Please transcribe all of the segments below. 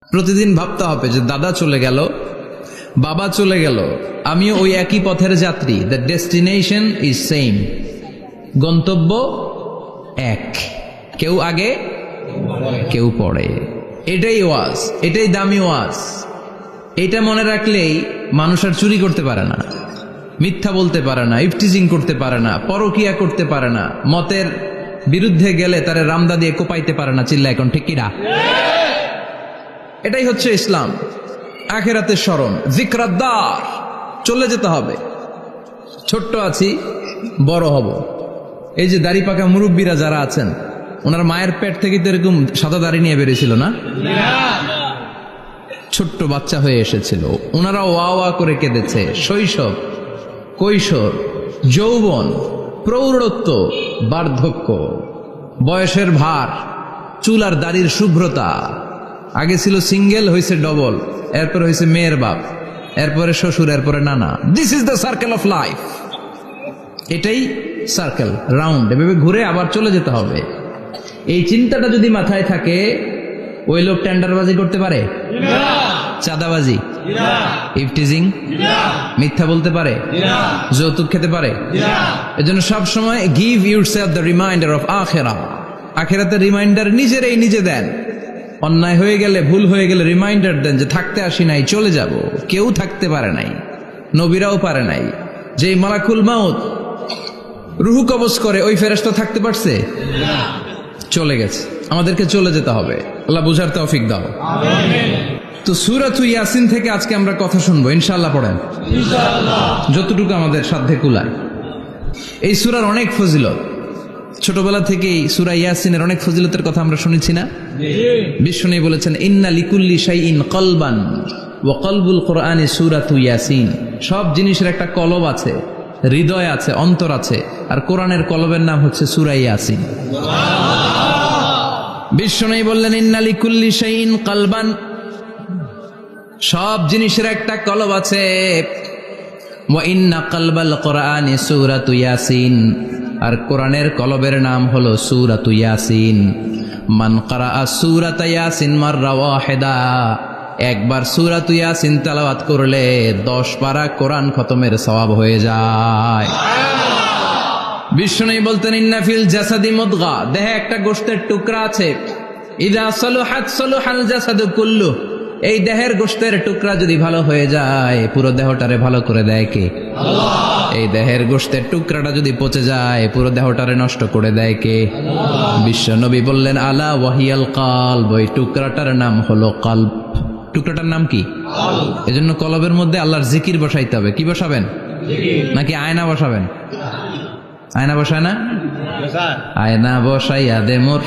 প্রতিদিন ভাবতে হবে যে দাদা চলে গেল, বাবা চলে গেল, আমিও ওই একই পথের যাত্রী। দ্য ডেস্টিনেশন ইজ সেম, গন্তব্য এক, কেউ আগে কেউ পরে। এটাই ওয়াজ, এটাই দামি ওয়াজ। এটা মনে রাখলেই মানুষ আর চুরি করতে পারে না, মিথ্যা বলতে পারে না, ইফটিজিং করতে পারে না, পরকিয়া করতে পারে না, মতের বিরুদ্ধে গেলে তারে রামদা দিয়ে কোপাইতে পারে না। চিল্লা এখন ঠিক কিনা? এটাই হচ্ছে ইসলাম। আখিরাতের স্মরণ, যিকরাদ্দার, চলে যেতে হবে। ছোট্ট আছি, বড় হব। এই যে দাড়ি পাকা মুরব্বীরা যারা আছেন, ওনার মায়ের পেট থেকে তো এরকম সাদা দাড়ি নিয়ে বেরিয়েছিল না? ছোট্ট বাচ্চা হয়ে এসেছিল, ওনারা ওয়া ওয়া করে কেঁদেছে। শৈশব, কৈশোর, যৌবন, প্রৌঢ়ত্ব, বার্ধক্য, বয়সের ভার, চুল আর দাড়ির শুভ্রতা। আগে ছিল সিঙ্গেল, হয়েছে ডবল, এরপর হয়েছে মেয়ের বাপ, এরপরে শ্বশুর, এরপরে নানা। This is the circle of life. এটাই সার্কেল, রাউন্ড, এভাবে ঘুরে আবার চলে যেতে হবে। এই চিন্তাটা যদি মাথায় থাকে, ওই লোক টেন্ডারবাজি করতে পারে? চাঁদাবাজি, ইফটিজিং, মিথ্যা বলতে পারে? যৌতুক খেতে পারে? এজন্য সব সময় give yourself the reminder of আখিরা। আখিরাতের রিমাইন্ডার নিজেরাই নিজে দেন। অন্যায় হয়ে গেলে, ভুল হয়ে গেলে রিমাইন্ডার দেন যে থাকতে আসি নাই, চলে যাব। কেউ থাকতে পারে নাই, নবীরাও পারে নাই। যে মালাকুল মাউত রুহু কবজ করে, ওই ফেরেশতা থাকতে পারছে? চলে গেছে। আমাদেরকে চলে যেতে হবে। আল্লাহ বুঝার তৌফিক দাও। তো সূরাতু ইয়াসিন থেকে আজকে আমরা কথা শুনবো, ইনশাআল্লাহ। পড়েন যতটুকু আমাদের সাধ্যে কুলায়। এই সূরার অনেক ফজিলত, ছোটবেলা থেকেই সূরা ইয়াসিনের অনেক ফজিলতের কথা আমরা শুনেছি না? বিশ্বনবী বলেছেন, ইন্না লিকুল্লি শাইইন কলবান ওয়া কলবুল কোরআনি সূরাতু ইয়াসিন। সব জিনিসের একটা কলব আছে, হৃদয় আছে, অন্তর আছে, আর কোরআনের কলবের নাম হচ্ছে সূরা ইয়াসিন। বিশ্বনবী বললেন, ইন্না লিকুল্লি শাইইন কলবান, সব জিনিসের একটা কলব আছে। ওয়া ইন্না কলবাল কোরআনি সূরাতু ইয়াসিন, আর কোরআনের কলবের নাম হলো সূরাতু ইয়াসিন। মান ক্বারাআ সূরাতা ইয়াসিন মাররা ওয়াহিদা, একবার সূরাতু ইয়াসিন তেলাওয়াত করলে 10 পারা কোরআন খতমের সওয়াব হয়ে যায়। বিশ্বনবী বলতেন, ইন্না ফিল জাসাদি মুদগা, দেহে একটা গোশতের টুকরা আছে। ইযা সালুহাত সালুহাল জাসাদু কুল্লু, এই দেহের গোশতের টুকরা যদি ভালো হয়ে যায়, পুরো দেহটারে ভালো করে দেয় কে? আল্লাহ। এই দেহের গোশতের টুকরাটা যদি পচে যায়, পুরো দেহটারে নষ্ট করে দেয় কে? আল্লাহ। বিশ্বনবী বললেন, আলা ওয়াহিয়াল কলব, ওই টুকরাটার নাম হলো কলব। টুকরাটার নাম কি? কলব। এজন্য কলবের মধ্যে আল্লাহর জিকির বসাইতে হবে। কি বসাবেন? নাকি আয়না বসাবেন? আয়না বসায় না? আয়না বসাইয়া দে মোর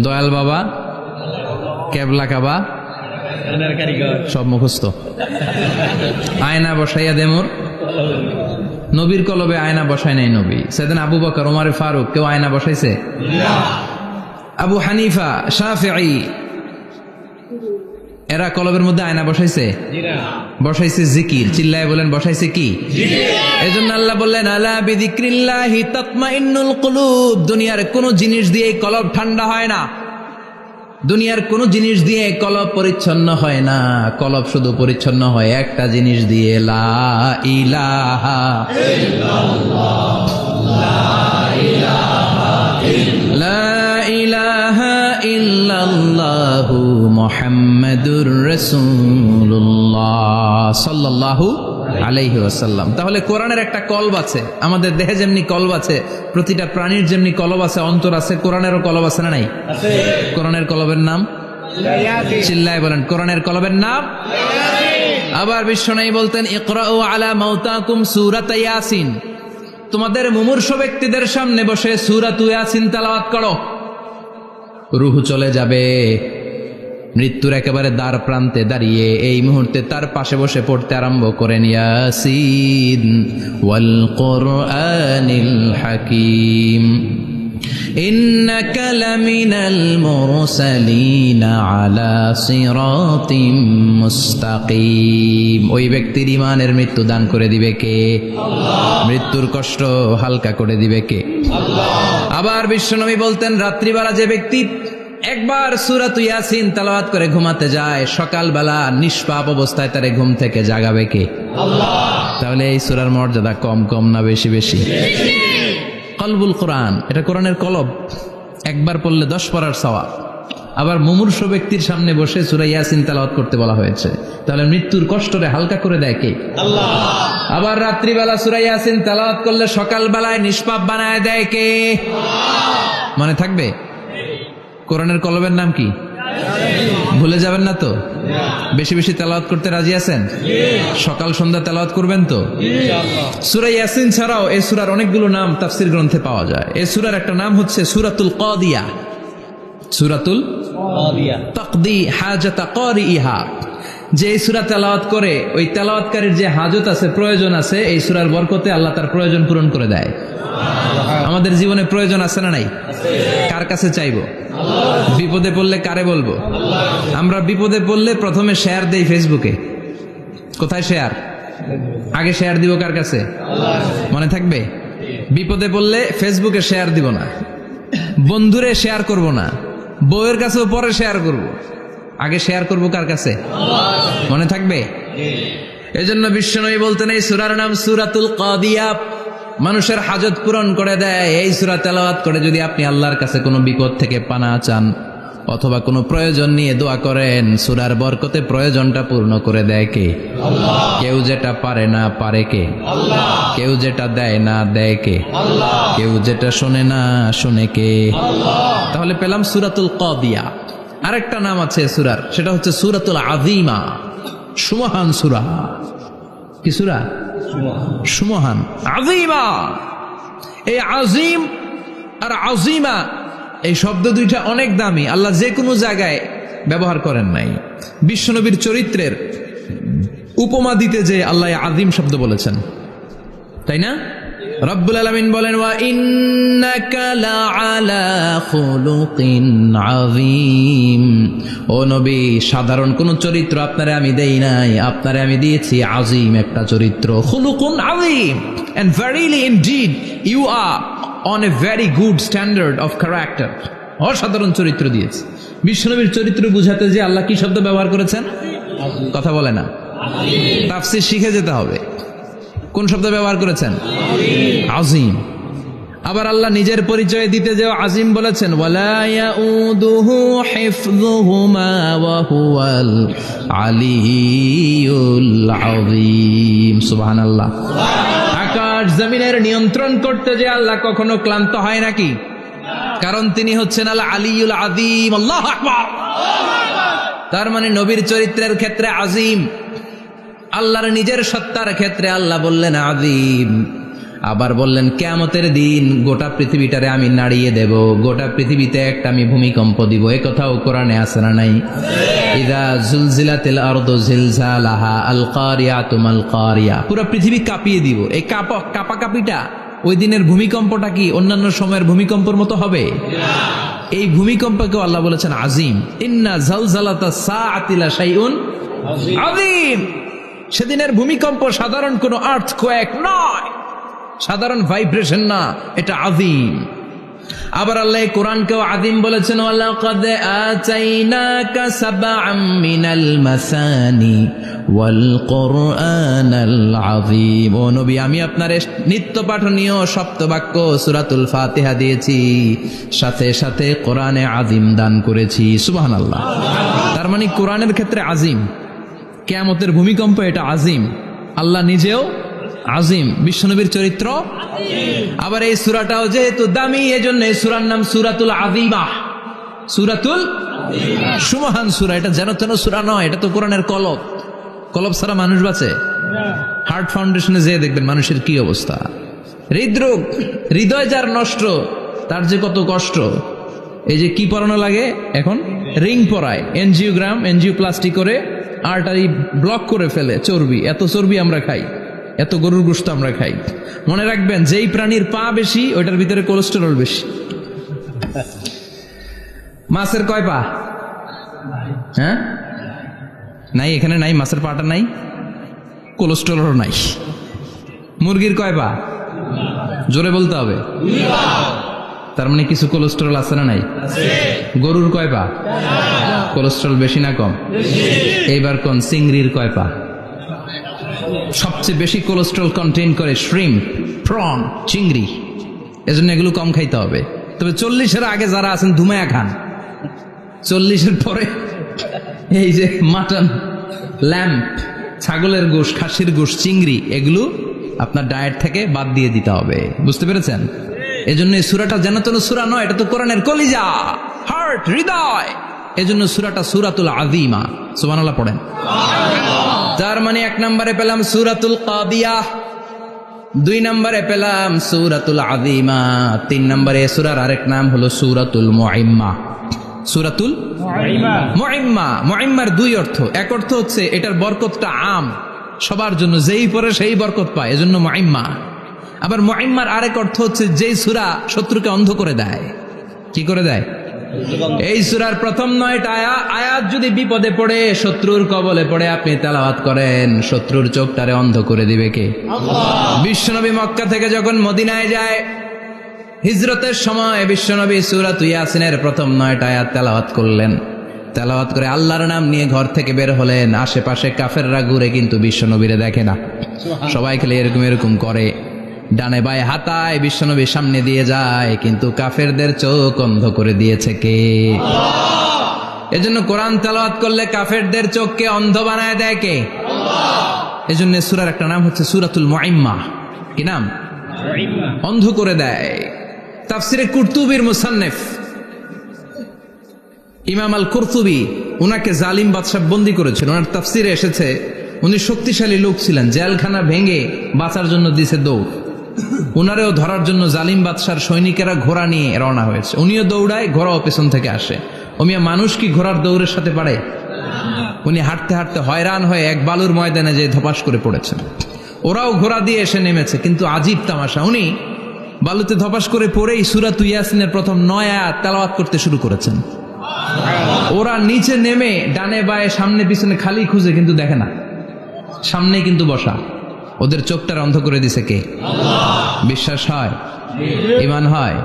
দয়াল বাবা, কেবলা কাবা, সব মুখস্থ। আয়না বসাইয়া দে মোর। নবীর কলবে আয়না বসায় নাই নবী। সেদিন আবু বকর, ওমর ফারুক, কেউ আয়না বসাইছে? আবু হানিফা, শাফিঈ, এরা কলবের মধ্যে আয়না বসাইছে? বসাইছে জিকির। চিল্লায় বলেন, বসাইছে কি? এজন্য আল্লাহ বললেন, আলা বিযিক্রিল্লাহি তাতমাইন্নুল কুলুব। দুনিয়ার কোন জিনিস দিয়ে কলব ঠান্ডা হয় না, দুনিয়ার কোন জিনিস দিয়ে কলব পরিচ্ছন্ন হয় না। কলব শুধু পরিচ্ছন্ন হয় একটা জিনিস দিয়ে, লা ইলাহা ইল্লাল্লাহ, লা ইলাহা ইল্লাল্লাহ, লা ইলাহা ইল্লাল্লাহু মুহাম্মাদুর রাসূলুল্লাহ সাল্লাল্লাহু আলাইহি ওয়াসাল্লাম। তাহলে কোরআনের একটা কলব আছে। আমাদের দেহে যেমনি কলব আছে, প্রতিটা প্রাণীর যেমনি কলব আছে, অন্তর আছে, কোরআনেরও কলব আছে না নাই? আছে। কোরআনের কলবের নাম? চিল্লায় বলেন, কোরআনের কলবের নাম? আবার বিশ্বনবী বলতেন, ইকরাউ আলা মাউতাকুম সূরাতা ইয়াসিন, তোমাদের মুমূর্ষু ব্যক্তিদের সামনে বসে সূরাতু ইয়াসিন তেলাওয়াত করো। রূহ চলে যাবে, মৃত্যুর একেবারে দ্বার প্রান্তে দাঁড়িয়ে এই মুহূর্তে তার পাশে বসে পড়তে আরম্ভ করেন, ইয়াসিন ওয়াল কুরআনিল হাকীম ইন্নাকা লামিনাল মুরসালিনা আলা সিরাতিম মুস্তাকিম। ওই ব্যক্তির ঈমানের মৃত্যু দান করে দিবে কে? আল্লাহ। মৃত্যুর কষ্ট হালকা করে দিবে কে? আল্লাহ। আবার বিশ্বনবী বলতেন, রাত্রিবেলা যে ব্যক্তি একবার সূরাতুল ইয়াসিন তেলাওয়াত করে ঘুমাতে যায়, সকালবেলা নিষ্পাপ অবস্থায় তারে ঘুম থেকে জাগাবে কে? আল্লাহ। তাহলে এই সূরার মর্যাদা কম কম না বেশি বেশি? কলবুল কোরআন, এটা কোরআনের কলব, একবার পড়লে 10 পড়ার সওয়াব। আবার মুমূর্ষু ব্যক্তির সামনে বসে সূরা ইয়াসিন তেলাওয়াত করতে বলা হয়েছে, তাহলে মৃত্যুর কষ্টরে হালকা করে দেয় কে? আল্লাহ। আবার রাত্রিবেলা সূরা ইয়াসিন তেলাওয়াত করলে সকালবেলায় নিষ্পাপ বানায় দেয় কে? মনে থাকবে? কোরআনের কলবের নাম কি? ভুলে যাবেন না তো? বেশি বেশি তেলাওয়াত করতে রাজি আছেন? সকাল সন্ধ্যা তেলাওয়াত করবেন তো? সূরা ইয়াসিন ছাড়াও এই সূরার অনেকগুলো নাম তাফসীর গ্রন্থে পাওয়া যায়। এই সূরার একটা নাম হচ্ছে সূরাতুল কাদিয়া। সূরাতুল কাদিয়া, তাকদি হাজাতা কারিইহা। যে এই সূরা তেলাওয়াত করে ওই তেলাওয়াতকারীর যে হাজত আছে, প্রয়োজন আছে, এই সূরার বরকতে আল্লাহ তার প্রয়োজন পূরণ করে দেয়। আমাদের জীবনে প্রয়োজন আছে না নাই? কার কাছে চাইবো? বিপদে পড়লে কারে বলবো? আমরা বিপদে পড়লে প্রথমে শেয়ার দেই ফেসবুকে। কোথায় শেয়ার? আগে শেয়ার দিব কার কাছে? মনে থাকবে? বিপদে পড়লে ফেসবুকে শেয়ার দিব না, বন্ধুরে শেয়ার করব না, বউয়ের কাছেও পরে শেয়ার করব, আগে শেয়ার করব কার কাছে? মনে থাকবে? এজন্য বিশ্বনবী বলতেন এই সূরার নাম সূরাতুল কাদিয়া, মানুষের হাজত পূরণ করে দেয়। এই সূরা তেলাওয়াত করে যদি আপনি আল্লাহর কাছে কোনো বিপদ থেকে পানা চান অথবা কোনো প্রয়োজন নিয়ে দোয়া করেন, সূরার বরকতে প্রয়োজনটা পূর্ণ করে দেয় কে? আল্লাহ। কেউ যেটা পারে না পারে কে? আল্লাহ। কেউ যেটা দেয় না দেয় কে? আল্লাহ। কেউ যেটা শোনে না শোনে কে? আল্লাহ। তাহলে পেলাম সূরাতুল কাদিয়া। আরেকটা নাম আছে সূরার, সেটা হচ্ছে সূরাতুল আযীমা, সুমহান সূরা। কি সূরা? সুমহান, আযীমা। এই আযীম আর আযীমা এই শব্দ দুইটা অনেক দামি, আল্লাহ যে কোনো জায়গায় ব্যবহার করেন নাই। বিশ্বনবীর চরিত্রের উপমা দিতে যে আল্লাহ আযীম শব্দ বলেছেন, তাই না? রব্বুল আলামিন বলেন ওয়া ইন্নাকা লাআলা খুলুকিন আযীম। ও নবী, সাধারণ কোন চরিত্র আপনারে আমি দেই নাই, আপনারে আমি দিয়েছি আযীম একটা চরিত্র। খুলুকুন আযীম, and verily indeed you are on a very good standard of character. অসাধারণ চরিত্র দিয়েছে। বিশ্বনবীর চরিত্র বুঝাতে যে আল্লাহ কি শব্দ ব্যবহার করেছেন? কথা বলে না, তাফসীর শিখে যেতে হবে। কোন শব্দ ব্যবহার করেছেন? আযীম। আবার আল্লাহ নিজের পরিচয় দিতে যে আযীম বলেছেন, ওয়ালা ইয়াউদুহু হিফযুহুমা ওয়া হুয়াল আলিয়্যুল আযীম। সুবহানাল্লাহ। আকাশ জমিনের নিয়ন্ত্রণ করতে যে আল্লাহ কখনো ক্লান্ত হয় নাকি? কারণ তিনি হচ্ছেন আল আলিয়্যুল আযীম। আল্লাহু আকবার। তার মানে নবীর চরিত্রের ক্ষেত্রে আযীম, আল্লাহর নিজের সত্তার ক্ষেত্রে আল্লাহ বললেন আযীম। আবার বললেন কিয়ামতের দিন গোটা পৃথিবীটারে আমি নাড়িয়ে দেব, গোটা পৃথিবীতে একটা আমি ভূমিকম্প দিব। এই কথাও কোরআনে আছে না নাই? ইযা জুলজিলাতিল আরদু জিলজালাহা আল কারিয়াতু মাল কারিয়া। পুরো পৃথিবী কাঁপিয়ে দিব। এই কাঁপাকাঁপিটা ওই দিনের ভূমিকম্পটা কি অন্যান্য সময়ের ভূমিকম্পের মতো হবে? এই ভূমিকম্পকে আল্লাহ বলেছেন আযীম। ইন্না জালজালাতাস সাআতি লা শাইউন আযীম। সেদিনের ভূমিকম্প সাধারণ কোনো আর্থকোয়েক নয়, সাধারণ ভাইব্রেশন না, এটা আযীম। আবার আল্লাহ কোরআনকেও আযীম বলেছেন, ওয়ালাকাদ আতাইনাকা সাবআম মিনাল মাসানি ওয়াল কুরআনাল আযীম। ও নবী, আমি আপনার নিত্য পাঠনীয় সপ্তবাক্য সূরাতুল ফাতিহা দিয়েছি, সাথে সাথে কোরআনে আযীম দান করেছি। সুবহানাল্লাহ। তার মানে কোরআনের ক্ষেত্রে আযীম, কিয়ামতের ভূমিকম্প এটা আযীম, আল্লাহ নিজেও আযীম, বিশ্বনবীর চরিত্র। আবার এই সূরাটাও যেহেতু দামি, এজন্য এই সূরার নাম সূরাতুল আযীমা, সূরাতুল সুমহান সূরা। এটা যেন তেন সূরা নয়, এটা তো কোরআনের কলব। কলব ছাড়া মানুষ বাঁচে? হার্ট ফাউন্ডেশনে যেয়ে দেখবেন মানুষের কি অবস্থা। হৃদরোগ, হৃদয় যার নষ্ট, তার যে কত কষ্ট। এই যে কি পরানো লাগে এখন? রিং পরায়, এনজিওগ্রাম, এনজিওপ্লাস্টি করে আর্টারি ব্লক করে ফেলে। চর্বি, এত চর্বি আমরা খাই, এত গরুর গোশত আমরা খাই। মনে রাখবেন, যেই প্রাণীর পা বেশি ওইটার ভিতরে কোলেস্টেরল বেশি। মাছের কয় পা? হ্যাঁ, নাই, এখানে নাই, মাছের পাটা নাই, কোলেস্টেরল নাই। মুরগির কয় পা? জোরে বলতে হবে। তার মানে কিছু কোলেস্টেরল আছে না নাই? গরুর কয় পা? কোলেস্টেরল বেশি না কম? এইবার কোন চিংড়ির কয় পা? সবচেয়ে বেশি কোলেস্টেরল কন্টেইন করে শ্রিম্প, প্রন, চিংড়ি। এজন্য এগুলো কম খাইতে হবে। তবে 40-এর আগে যারা আছেন ধুমায়া খান, 40-এর পরে এই যে মাটন, ল্যাম্প, ছাগলের গোশ, খাসির গোশ, চিংড়ি, এগুলো আপনার ডায়েট থেকে বাদ দিয়ে দিতে হবে। বুঝতে পেরেছেন? এজন্য এই সূরাটা যেন তেন সূরা নয়, এটা তো কোরআনের কলিজা, হার্ট, হৃদয়। এজন্য সূরাটা সূরাতুল আযীমা। সুবহানাল্লাহ পড়েন। তার মানে 1 নম্বরে পেলাম সূরাতুল কাদিয়াহ, 2 নম্বরে পেলাম সূরাতুল আযীমা, 3 নম্বরে সূরার আরেক নাম হলো সূরাতুল মুইম্মা। সূরাতুল মুইম্মা। মুইম্মার 2 অর্থ। এক অর্থ হচ্ছে এটার বরকতটা আম, সবার জন্য, যেই পড়ে সেই বরকত পায়, এজন্য মুইম্মা। আবার মুইম্মার আরেক অর্থ হচ্ছে যেই সূরা শত্রুকে অন্ধ করে দেয়। কি করে দেয়? এই সূরার প্রথম 9টা আয়াত যদি বিপদে পড়ে, শত্রুর কবলে পড়ে আপনি তেলাওয়াত করেন, শত্রুর চোখটারে অন্ধ করে দিবে কে? আল্লাহ। বিশ্বনবী মক্কা থেকে যখন মদিনায় যায়, হিজরতের সময় বিশ্বনবী সূরাত ইয়াসিনের প্রথম 9টা আয়াত তেলাওয়াত করলেন। তেলাওয়াত করে আল্লাহর নাম নিয়ে ঘর থেকে বের হলেন। আশেপাশে কাফেররা ঘুরে কিন্তু বিশ্বনবীরে দেখে না, সবাই খেলে এরকম এরকম করে, ডানে বায়ে হাতায়, বিশ্বনবীর সামনে দিয়ে যায়, কিন্তু কাফেরদের চোখ অন্ধ করে দিয়েছে কে? আল্লাহ। এজন্য কোরআন তেলাওয়াত করলে কাফেরদের চোখকে অন্ধ বানায় দেয় কে? আল্লাহ। এজন্য সূরার একটা নাম হচ্ছে সূরাতুল মুইম্মা। কি নাম? অন্ধ করে দেয়। তাফসিরে কুরতুবির মুসান্নিফ ইমাম আল কুরতুবি, উনাকে জালিম বাদশা বন্দী করেছিল। ওনার তাফসিরে এসেছে উনি শক্তিশালী লোক ছিলেন, জেলখানা ভেঙে বাঁচার জন্য দিছে দৌড়। উনারেও ধরার জন্য জালিম বাদশার সৈনিকেরা ঘোড়া নিয়ে রওনা হয়েছে। উনিও দৌড়ায়, ঘোড়াও পেছন থেকে আসে। ওমিয়া মানুষ কি ঘোড়ার দৌড়ের সাথে পারে? উনি হাঁটতে হাঁটতে হয়রান হয়ে এক বালুর ময়দানে যে ধপাস করে পড়েছেন। ওরাও ঘোড়া দিয়ে এসে নেমেছে, কিন্তু আজীব তামাশা, উনি বালুতে ধপাস করে পড়েই সূরাত ইয়াসিনের প্রথম 9 আয়াত তেলাওয়াত করতে শুরু করেছেন। ওরা নিচে নেমে ডানে বায়ে সামনে পিছনে খালি খুঁজে, কিন্তু দেখে না, সামনে কিন্তু বসা। ওদের চোখটার অন্ধ করে দিছে কে? আল্লাহ। বিশ্বাস হয়? ঈমান হয়?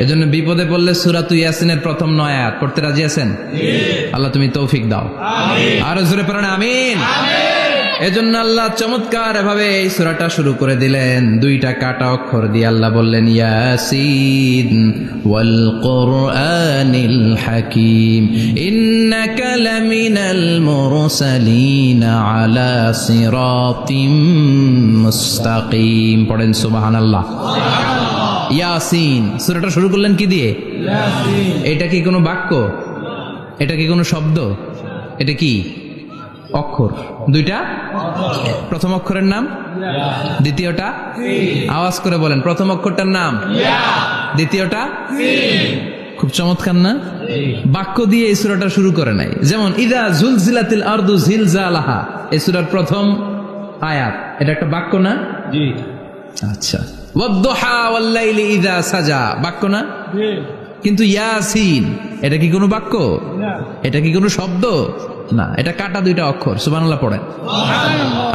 এজন্য বিপদে পড়লে সূরাত ইয়াসিনের প্রথম 9 আয়াত পড়তে রাজি আছেন? আল্লাহ তুমি তৌফিক দাও। আরো জোরে পড়েন আমিন। এজন্য আল্লাহ চমৎকার ভাবে এই সূরাটা শুরু করে দিলেন। 2টা কাটা অক্ষর দিয়ে আল্লাহ বললেন ইয়াসিন ওয়াল কুরআনিল হাকীম ইন্নাকা লামিনাল মুরসালিন আলা সিরাতিম মুস্তাকিম। পড়েন সুবহানাল্লাহ। ইয়াসিন। সূরাটা শুরু করলেন কি দিয়ে? ইয়াসিন। এটা কি কোনো বাক্য? এটা কি কোনো শব্দ? এটা কি অক্ষর? 2টা। প্রথম অক্ষরের নাম, দ্বিতীয়টা আওয়াজ করে বলেন, প্রথম অক্ষরটার নাম, দ্বিতীয়টা। খুব চমৎকার না? বাক্য দিয়ে এই সূরাটা শুরু করে নাই। যেমন ইযা জুলজিলাতিল আরদু জিলজালাহা, এই সূরার প্রথম আয়াত, এটা একটা বাক্য না? জি। আচ্ছা। ওয়াদ-দুহা ওয়াল-লাইলি ইযা সাজা, বাক্য না? জি। কিন্তু ইয়াসিন, এটা কি কোনো বাক্য? না। এটা কি কোনো শব্দ? না, এটা কাটা 2টা অক্ষর। সুবহানাল্লাহ পড়েন।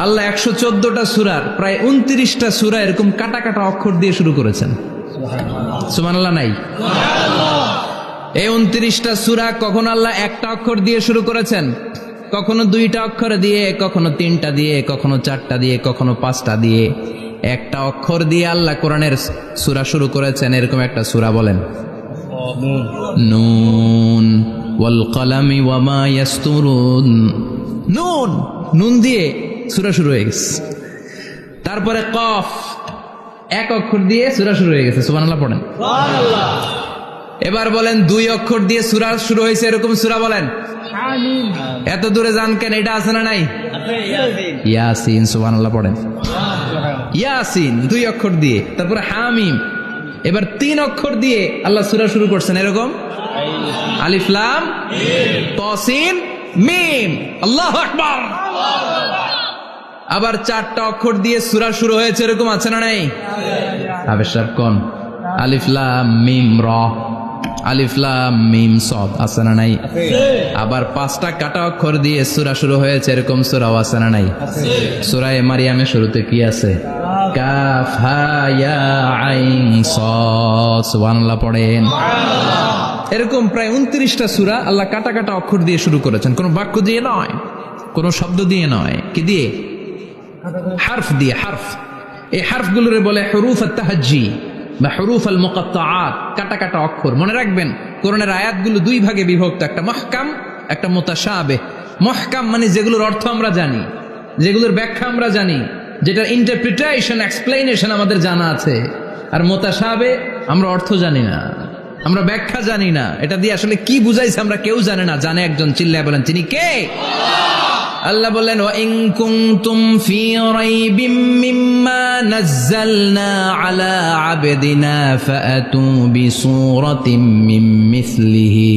আল্লাহ 114টা সূরার প্রায় 29টা সূরা এরকম কাটা কাটা অক্ষর দিয়ে শুরু করেছেন। সুবহানাল্লাহ নাই? এই 29টা সূরা কখনো আল্লাহ একটা অক্ষর দিয়ে শুরু করেছেন, কখনো 2টা অক্ষর দিয়ে, কখনো 3টা দিয়ে, কখনো 4টা দিয়ে, কখনো 5টা দিয়ে। একটা অক্ষর দিয়ে আল্লাহ কোরআনের সূরা শুরু করেছেন। এরকম একটা সূরা বলেন, নুন ওয়াল কলামি ওয়া মা ইয়াসতুরুন। নুন, নুন দিয়ে সূরা শুরু হয়ে গেছে। তারপরে কফ, এক অক্ষর দিয়ে সূরা শুরু হয়ে গেছে। সুবহানাল্লাহ পড়েন। সুবহানাল্লাহ। এবার বলেন 2 অক্ষর দিয়ে সূরা শুরু হয়েছে এরকম সূরা বলেন। হামিম। এত দূরে যান কেন? এটা আছে না নাই? আছে। ইয়াসিন। ইয়াসিন। সুবহানাল্লাহ পড়েন। ইয়াসিন 2 অক্ষর দিয়ে। তারপরে হামিম। এবার 3 অক্ষর দিয়ে আল্লাহ সূরা শুরু করছেন এরকম, আলিফ লাম মিম তা সিন মিম। আল্লাহু আকবার। আবার 4টা অক্ষর দিয়ে সূরা শুরু হয়েছে এরকম আছে না নাই? আবেশাব কোন? আলিফ লাম মিম র, আলিফ লাম মিম সাদ আছে না নাই? আবার 5টা কাটা অক্ষর দিয়ে সূরা শুরু হয়েছে এরকম সূরাও আছে না নাই? সূরা মারিয়ামের শুরুতে কি আছে? কাফ হা ইয়া আইন সাদ। সুবহানাল্লাহ পড়েন। এরকম প্রায় 29টা সূরা আল্লাহ কাটা কাটা অক্ষর দিয়ে শুরু করেছেন, কোন বাক্য দিয়ে নয়, কোন শব্দ দিয়ে নয়, কি দিয়ে? হারফ দিয়ে। হারফ, এই হারফগুলোরে বলে হুরুফ আত-তাহাজ্জি বা হুরুফ আল মুকাত্তাআত, কাটা কাটা অক্ষর। মনে রাখবেন কোরআনের আয়াতগুলো দুই ভাগে বিভক্ত, একটা মুহকাম, একটা মুতাশাবিহ। মুহকাম মানে যেগুলোর অর্থ আমরা জানি, যেগুলোর ব্যাখ্যা আমরা জানি, যেটার ইন্টারপ্রিটেশন এক্সপ্লেনেশন আমাদের জানা আছে। আর মুতাশাবিহ আমরা অর্থ জানি না, আমরা ব্যাখ্যা জানি না, এটা দিয়ে আসলে কি বুঝাইছে আমরা কেউ জানে না। জানে একজন, চিল্লায় বলেন তিনি কে? আল্লাহ বললেন ওয়া ইন কুনতুম ফি রাইবিম মিম্মা নাযালনা আলা আবদিনা ফাআতু বিসূরাতিন মিন মিসলিহি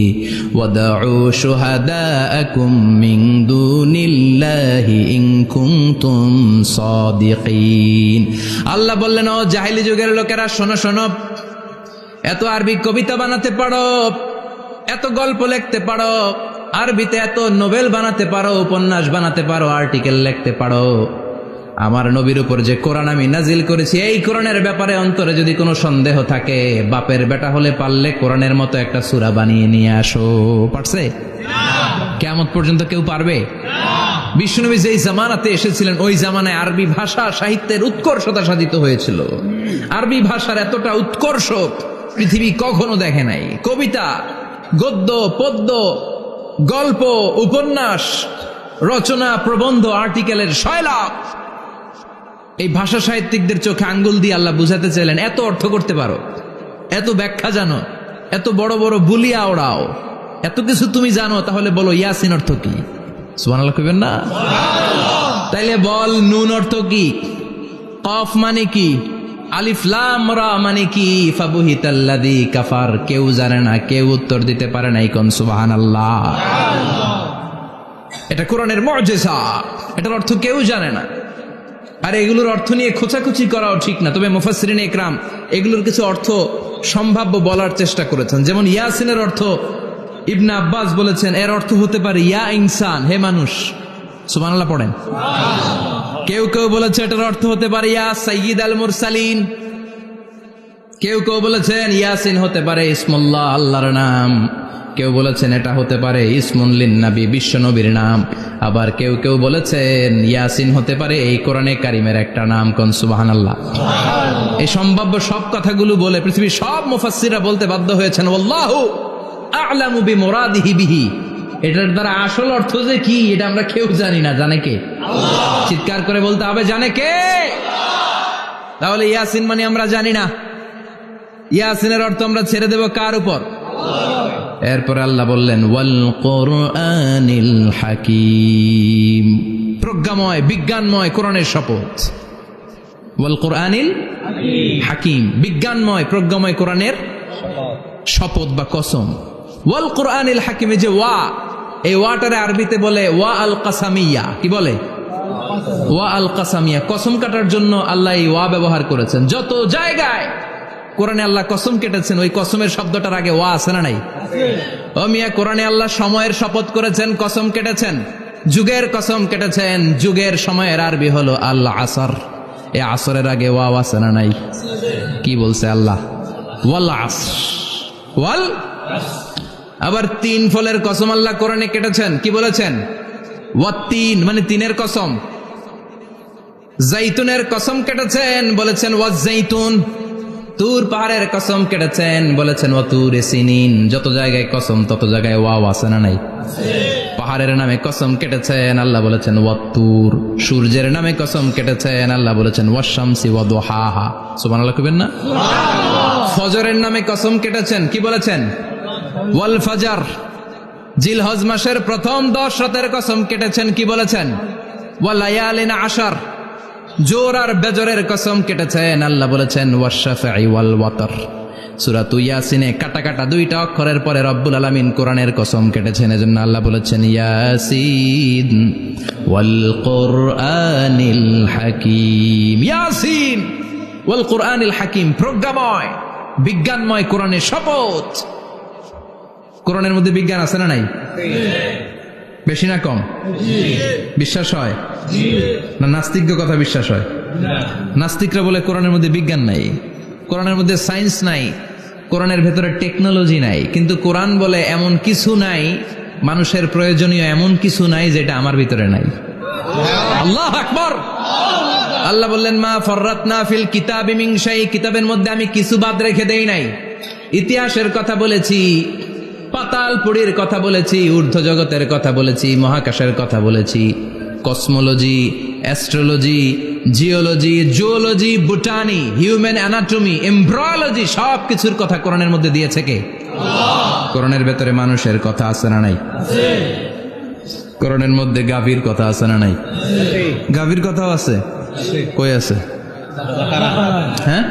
ওয়াদউ শুহাদাআকুম মিন দুনিল্লাহি ইন কুনতুম সাদিকিন। আল্লাহ বললেন ও জাহেলি যুগের লোকেরা, শোনো শোনো, এত আরবি কবিতা বানাতে পারো, এত গল্প লিখতে পারো, আরবিতে এত নোবেল বানাতে পারো, উপন্যাস বানাতে পারো, আর্টিকেল লিখতে পারো, আমার নবীর উপর যে কোরআন আমি নাজিল করেছি এই কোরআনের ব্যাপারে অন্তরে যদি কোনো সন্দেহ থাকে, বাপের বেটা হলে পারলে কোরআনের মতো একটা সূরা বানিয়ে নিয়ে আসো। পারছে? কিয়ামত পর্যন্ত কেউ পারবে? বিশ্বনবী যেই জামানাতে এসেছিলেন ওই জামানায় আরবি ভাষা সাহিত্যের উৎকর্ষতা সাধিত হয়েছিল। আরবি ভাষার এতটা উৎকর্ষ পৃথিবী কখনো দেখে নাই। কবিতা, গদ্য, পদ্য, গল্প, উপন্যাস, রচনা, প্রবন্ধ, আর্টিকেলের শয়লাভ। এই ভাষা সাহিত্যিকদের চোখে আঙ্গুল দিয়ে আল্লাহ বুঝাতে চাইলেন এত অর্থ করতে পারো, এত ব্যাখ্যা জানো, এত বড় বড় বুলিয়া ওড়াও, এত কিছু তুমি জানো, তাহলে বলো ইয়াসিন অর্থ কি? সুবহানাল্লাহ কইবেন না? তাইলে বল নুন অর্থ কি, কফ মানে কি, আলিফ লাম রা মানে কি, ফাবুহিতাল্লাযী কাফার। কেউ জানে না, কেউ উত্তর দিতে পারে না। কোন সুবহানাল্লাহ। এটা কোরআনের মুজিজা, এটার অর্থ কেউ জানে না। আর এগুলোর অর্থ নিয়ে খোঁচাখুচি করাও ঠিক না। তবে মুফাসসিরিন ইকরাম এগুলোর কিছু অর্থ সম্ভাব্য বলার চেষ্টা করেছেন। যেমন ইয়াসিনের অর্থ ইবনে আব্বাস বলেছেন এর অর্থ হতে পারে ইয়া ইনসান, হে মানুষ। সুবহানাল্লাহ পড়েন। কেউ কেউ বলেছে এটার অর্থ হতে পারে ইয়া সাইয়্যিদ আল মুরসালিন। কেউ কেউ বলেছেন ইয়াসিন হতে পারে ইসমুল্লাহ, আল্লাহর নাম। কেউ বলেছেন এটা হতে পারে ইসমুন লিন নবী, বিশ্ব নবীর নাম। আবার কেউ কেউ বলেছেন ইয়াসিন হতে পারে এই কোরআনে কারিমের একটা নাম। কোন সুবহানাল্লাহ। এই সম্ভাব্য সব কথাগুলো বলে পৃথিবীর সব মুফাসসিররা বলতে বাধ্য হয়েছেন আল্লাহু আ'লামু বিমুরাদিহি বিহি। এটার দ্বারা আসল অর্থ যে কি এটা আমরা কেউ জানি না। জানে কে? আল্লাহ। চিৎকার করে বলতে হবে জানে কে? তাহলে ইয়াসিন মানে আমরা জানি না। ইয়াসিনের অর্থ আমরা ছেড়ে দেব কার উপর? আল্লাহ। এরপর আল্লাহ বললেন ওয়াল কুরআনিল হাকীম, প্রজ্ঞাময় বিজ্ঞানময় কোরআনের শপথ। ওয়াল কুরআনিল হাকীম, বিজ্ঞানময় প্রজ্ঞাময় কোরআনের শপথ বা কসম। ওয়াল কুরআনিল হাকিমে যে ওয়া, এই ওয়াটারে আরবিতে বলে ওয়া আল কাসামিয়া। কি বলে? ওয়া আল কাসামিয়া। কসম কাটার জন্য আল্লাহ এই ওয়া ব্যবহার করেছেন। যত জায়গায় কোরআনে আল্লাহ কসম কেটেছেন ওই কসমের শব্দটার আগে ওয়া আছে না নাই? ও মিয়া, কোরআনে আল্লাহ সময়ের শপথ করেছেন, কসম কেটেছেন, যুগের কসম কেটেছেন। যুগের সময়ের আরবি হলো আল আসর। এই আসরের আগে ওয়া আছে না নাই? কি বলছে আল্লাহ? ওয়াল আসর, ওয়াল। আবার তিন ফলের কসম আল্লাহ কোরআনে কেটেছেন। কি বলেছেন? ওয়াত্তিন মানে তিনের কসম। জাইতুনের কসম কেটেছেন, বলেছেন ওয়াজ্জাইতুন। তুর পাহাড়ের কসম কেটেছেন, বলেছেন ওয়াতুরে সিনিন। যত জায়গায় কসম তত জায়গায় ওয়াও আছে না নাই? পাহাড়ের নামে কসম কেটেছেন, আল্লাহ বলেছেন ওয়াতুর। সূর্যের নামে কসম কেটেছেন, আল্লাহ বলেছেন ওয়াশ-শামসি ওয়াদুহাহা। সুবহানাল্লাহ কইবেন না? ফজরের নামে কসম কেটেছেন, কি বলেছেন? ওয়াল ফাজর। জিলহজ মাসের প্রথম 10 রাতের কসম কেটেছেন, কি বলেছেন? ওয়া লায়ালিন আশর। জোর আর বেজরের কসম কেটেছেন, আল্লাহ বলেছেন ওয়াশ-শাফঈ ওয়াল ওয়াতর। সূরা ইয়াসিনে কাটা কাটা 2টা অক্ষরের পরে রব্বুল আলামিন কোরআনের কসম কেটেছেন। এজন্য আল্লাহ বলেছেন ইয়াসিন ওয়াল কুরআনিল হাকীম। ইয়াসিন ওয়াল কুরআনিল হাকীম, প্রজ্ঞাময় বিজ্ঞানময় কোরআনের শপথ। কোরআনের মধ্যে বিজ্ঞান আছে না নাই? বেশি না কম? বিশ্বাস হয় না নাস্তিক্য কথা বিশ্বাস হয়? নাস্তিকরা বলে কোরআনের মধ্যে বিজ্ঞান নাই, কোরআনের মধ্যে সায়েন্স নাই, কোরআনের ভেতরে টেকনোলজি নাই। কিন্তু কোরআন বলে এমন কিছু নাই, মানুষের প্রয়োজনীয় এমন কিছু নাই যেটা আমার ভিতরে নাই। আল্লাহু আকবার। আল্লাহ বললেন মা ফররাতনা ফিল কিতাবি মিন শাই, কিতাবের মধ্যে আমি কিছু বাদ রেখে দেই নাই। ইতিহাসের কথা বলেছি, পাতালপুরীর কথা বলেছি, ঊর্ধ্ব জগতের কথা বলেছি, মহাকাশের কথা বলেছি, cosmology, astrology, geology, zoology, botany, human anatomy, embryology, সব কিছুর কথা কোরআনের মধ্যে দিয়েছে কে? কোরআনের ভেতরে মানুষের কথা আছে না নাই? কোরআনের মধ্যে গাভীর কথা আছে না নাই? গাভীর কথাও আছে। কই আছে? হ্যাঁ,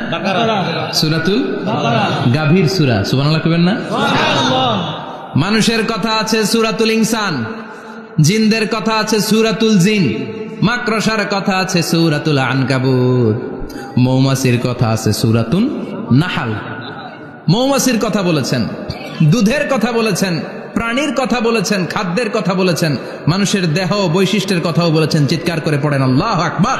সূরাতুল গাভীর সূরা। সুবহানাল্লাহ কইবেন না? মানুষের কথা আছে সূরাতুল ইনসান, জিনদের কথা আছে সূরাতুল জিন, মাকড়সার কথা আছে সূরাতুল আনকাবুত, মৌমাছির কথা আছে সূরাতুন নাহাল। মৌমাছির কথা বলেছেন, দুধের কথা বলেছেন, প্রাণীর কথা বলেছেন, খাদ্যের কথা বলেছেন, মানুষের দেহ বৈশিষ্ট্যের কথাও বলেছেন। চিৎকার করে পড়েন আল্লাহু আকবার।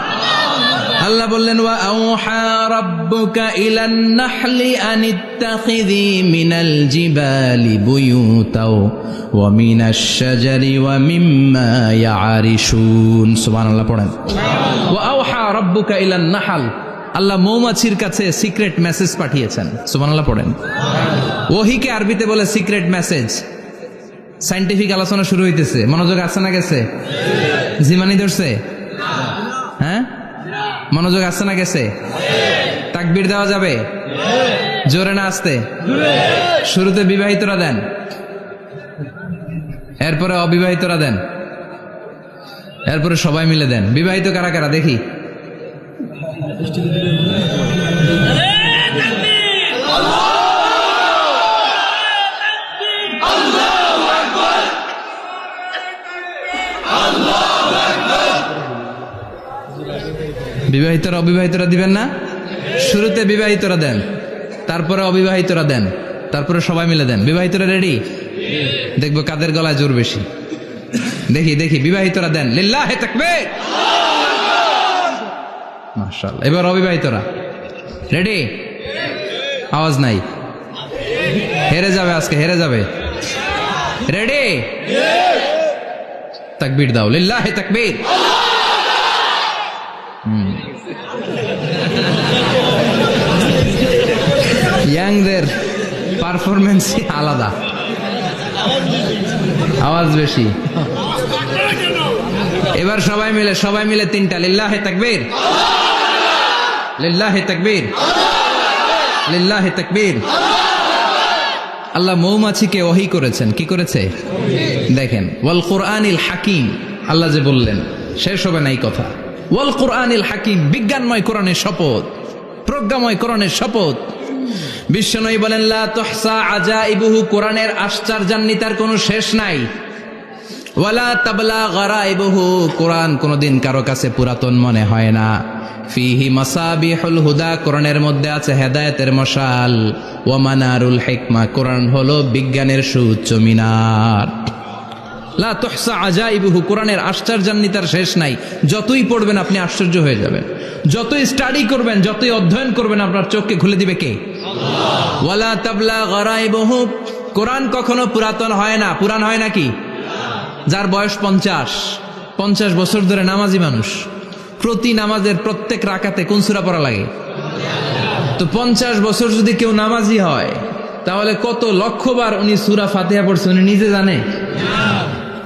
আল্লাহ বললেন ওয়া আওহা রাব্বুকা ইলান নাহলি আনিত্তাখিযি মিনাল জিবালি বুয়ুতাও ওয়া মিনাশ শাজারি ওয়া মিম্মা ইয়ারিশুন। সুবহানাল্লাহ পড়েন। ওয়া আওহা রাব্বুকা ইলান নাহল, আল্লাহ মৌমাছির কাছে সিক্রেট মেসেজ পাঠিয়েছেন। সুবহানাল্লাহ পড়েন। ওহীকে আরবিতে বলে সিক্রেট মেসেজ। সায়েন্টিফিক আলোচনা শুরু হইতেছে, মনোযোগ আছে না গেছে? জিমানি ধরছে? হ্যাঁ, মনোযোগ আছে না গেছে? তাকবীর দেওয়া যাবে? জোরে না আসতে? শুরুতে বিবাহিতরা দেন, এরপরে অবিবাহিতরা দেন, এরপরে সবাই মিলে দেন। বিবাহিত কারা কারা দেখি? বিবাহিতরা অবিবাহিতরা দিবেন না? শুরুতে বিবাহিতরা দেন, তারপরে অবিবাহিতরা দেন, তারপরে সবাই মিলে দেন। বিবাহিতরা রেডি? দেখবো কাদের গলায় জোর বেশি। দেখি দেখি, বিবাহিতরা দেন। লিল্লাহি তাকবীর। মাশাআল্লাহ। এবার অবিবাহিতরা রেডি? আওয়াজ নাই, হেরে যাবে আজকে, হেরে যাবে। রেডি? তাকবীর দাও, লিল্লাহি তাকবীর। ইয়াংদের পারফরমেন্স আলাদা, আওয়াজ বেশি। এবার সবাই মিলে তিনটা, লিল্লাহি তাকবীর, লিল্লাহি তাকবীর, লিল্লাহি তাকবীর। আল্লাহ মৌমাছিকে ওহী করেছেন। কি করেছে দেখেন, ওয়াল কুরআনিল হাকিম। আল্লাহ যে বললেন, শেষ হবে না এই কথা। ওয়াল কুরআনিল হাকিম, বিজ্ঞানময় কোরআনের শপথ, প্রজ্ঞাময় কোরআনের শপথ। বিশ্বনবী বলেন লা তুহসা আজাইবুহু, কোরআনের আশ্চর্যান্বিতার কোনো শেষ নাই। ওয়ালা তাবলা গারাইবুহু, কোরআন কোনদিন কারো কাছে পুরাতন মনে হয় না। ফিহি মাসাবিহুল হুদা, কোরআনের মধ্যে আছে হেদায়েতের মশাল। ওয়া মানারুল হিকমা, কোরআন হলো বিজ্ঞানের সুউচ্চ মিনার। লা তুহসা আজাইবুহু, কোরআনের আশ্চর্যান্বিতার শেষ নাই। যতই পড়বেন আপনি আশ্চর্য হয়ে যাবেন, যতই স্টাডি করবেন, যতই অধ্যয়ন করবেন, আপনার চোখকে খুলে দিবে কে? আল্লাহ। ওয়ালা তাবলা গারাইবুহু, কোরআন কখনো পুরাতন হয় না। পুরান হয় নাকি? যার বয়স 50 বছর ধরে নামাজি মানুষ, প্রতি নামাজের প্রত্যেক রাকাতে কোন সূরা পড়া লাগে? তো 50 বছর যদি কেউ নামাজি হয়, তাহলে কত লক্ষবার উনি সূরা ফাতিহা পড়ছে উনি নিজে জানে?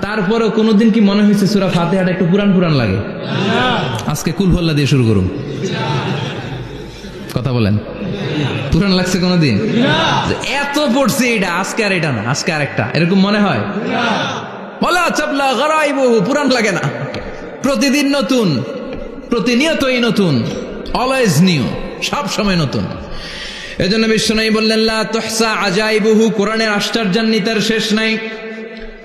তারপরেও কোনোদিন কি মনে হয়েছে সূরা ফাতিহাটা একটু পুরান পুরান লাগে? আজকে কুল হল্লা দিয়ে শুরু করুন, কথা বলেন। পুরান লাগছে কোনোদিন? এত পড়ছে এটা, আজকে আর এটা না, আজকে আর একটা, এরকম মনে হয়? ওয়ালা তাবলা গারাইবুহু, পুরান লাগে না। প্রতিদিন নতুন, প্রতিনিয়তই নতুন, অলওয়েজ নিউ, সব সময় নতুন। এজন্য বিশ্বনবী বললেন লা তুহসা আজাইবুহু, কোরআনের আশ্চর্যান্বিতার শেষ নাই।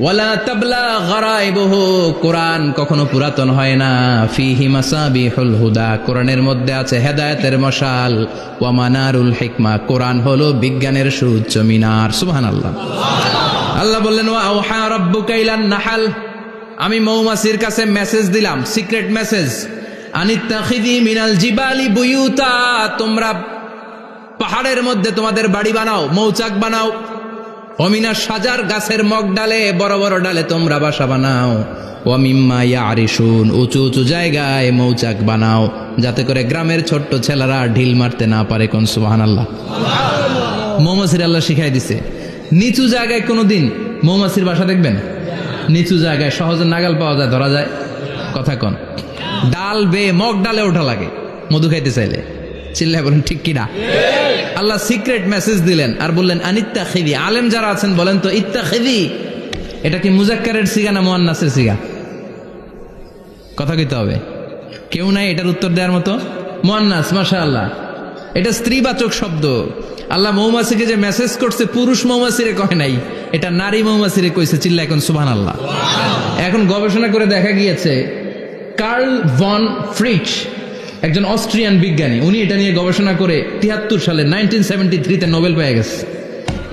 ওয়ালা তাবলা গারাইবুহু, কোরআন কখনো পুরাতন হয় না। ফিহি মাসাবিহুল হুদা, কোরআনের মধ্যে আছে হেদায়েতের মশাল। ওয়া মানারুল হিকমা, কোরআন হলো বিজ্ঞানের সুউচ্চ মিনার। সুবহানাল্লাহ। আল্লাহ বললেন ওয়া আওহা রাব্বুকা ইলান নাহাল, আমি মৌমাছির কাছে মেসেজ দিলাম, সিক্রেট মেসেজ। আনিত্তাখিযি মিনাল জিবালি বুয়ুতা, তোমরা পাহাড়ের মধ্যে তোমাদের বাড়ি বানাও, মৌচাক বানাও। অমিনা সাজার, গাছের মগ ডালে, বড় বড় ডালে তোমরা বাসা বানাও। ওয়ামিম্মা ইয়ারিশুন, উঁচু উঁচু জায়গায় মৌচাক বানাও, যাতে করে গ্রামের ছোট্ট ছেলেরা ঢিল মারতে না পারে। কোন সুবহানাল্লাহ। মৌমাছির আল্লাহ শিখাই দিছে, নিচু জায়গায় কোনোদিন মৌমাছির বাসা দেখবেন? নিচু জায়গায় সহজে নাগাল পাওয়া যায়, ধরা যায়। কথা কন, ডাল বে মগ ডালে ওঠা লাগে মধু খাইতে চাইলে। চিল্লায় বলেন ঠিক কিনা? আল্লাহ সিক্রেট মেসেজ দিলেন আর বললেন আনিত্তাখিযি। আলেম যারা আছেন বলেন তো, ইত্তাখিযি এটা কি মুজাক্কারের সিগা না মুয়ান্নাসের সিগা? কথা কইতে হবে। কেউ নাই এটার উত্তর দেওয়ার মতো? মুয়ান্নাস, মাশাআল্লাহ। এটা স্ত্রীবাচক শব্দ। আল্লাহ মৌমাছিকে যে মেসেজ করছে পুরুষ মৌমাছিরে কয় নাই, এটা নারী মৌমাছিরে কইছে। চিল্লা এখন সুবহানাল্লাহ। এখন গবেষণা করে দেখা গিয়েছে, কার্ল ভন ফ্রিচ একজন অস্ট্রিয়ান বিজ্ঞানী, উনি এটা নিয়ে গবেষণা করে 73 সালে 1973-তে নোবেল পেয়ে গেছে।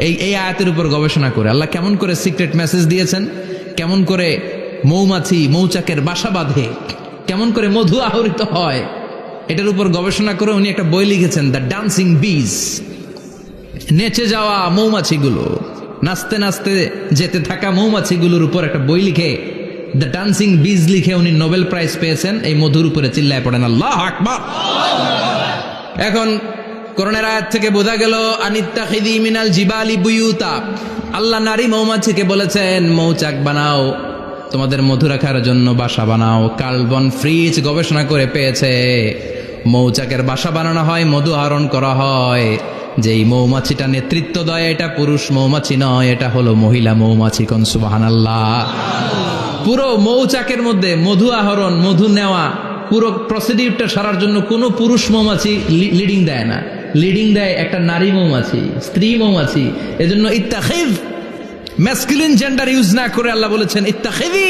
এই আয়াতের উপর গবেষণা করে আল্লাহ কেমন করে সিক্রেট মেসেজ দিয়েছেন, কেমন করে মৌমাছি মৌচাকের বাসা বাঁধে, কেমন করে মধু আহরিত হয়, এটার উপর গবেষণা করে উনি একটা বই লিখেছেন, দ্য ডান্সিং বিজ। নেচে যাওয়া মৌমাছিগুলো, নাচতে নাচতে যেতে থাকা মৌমাছিগুলোর উপর একটা বই লিখে, দ্য ডান্সিং বিজ লিখে উনি নোবেল প্রাইজ পেয়েছেন এই মধুর উপরে। চিল্লায় পড়েন আল্লাহু আকবার। এখন কোরআনের আয়াত থেকে বোঝা গেল আনিত্তাখিযি মিনাল জিবালি বুয়ুতা, আল্লাহ নারী মৌমাছিকে বলেছেন মৌচাক বানাও, তোমাদের মধু রাখার জন্য বাসা বানাও। কার্ল ভন ফ্রিচ গবেষণা করে পেয়েছে মৌচাকের বাসা বানানো হয়, মধু আহরণ করা হয়, যেই মৌমাছিটা নেতৃত্ব দেয় এটা পুরুষ মৌমাছি নয়, এটা হলো মহিলা মৌমাছি। কোন সুবহানাল্লাহ। পুরো মৌচাকের মধ্যে মধু আহরণ, মধু নেওয়া, পুরো প্রসিডিউরটা সারার জন্য কোনো পুরুষ মৌমাছি লিডিং দেয় না, লিডিং দেয় একটা নারী মৌমাছি, স্ত্রী মৌমাছি। এজন্য ইত্তাখিয, ম্যাসকুলিন জেন্ডার ইউজ না করে আল্লাহ বলেছেন ইত্তাখিযি।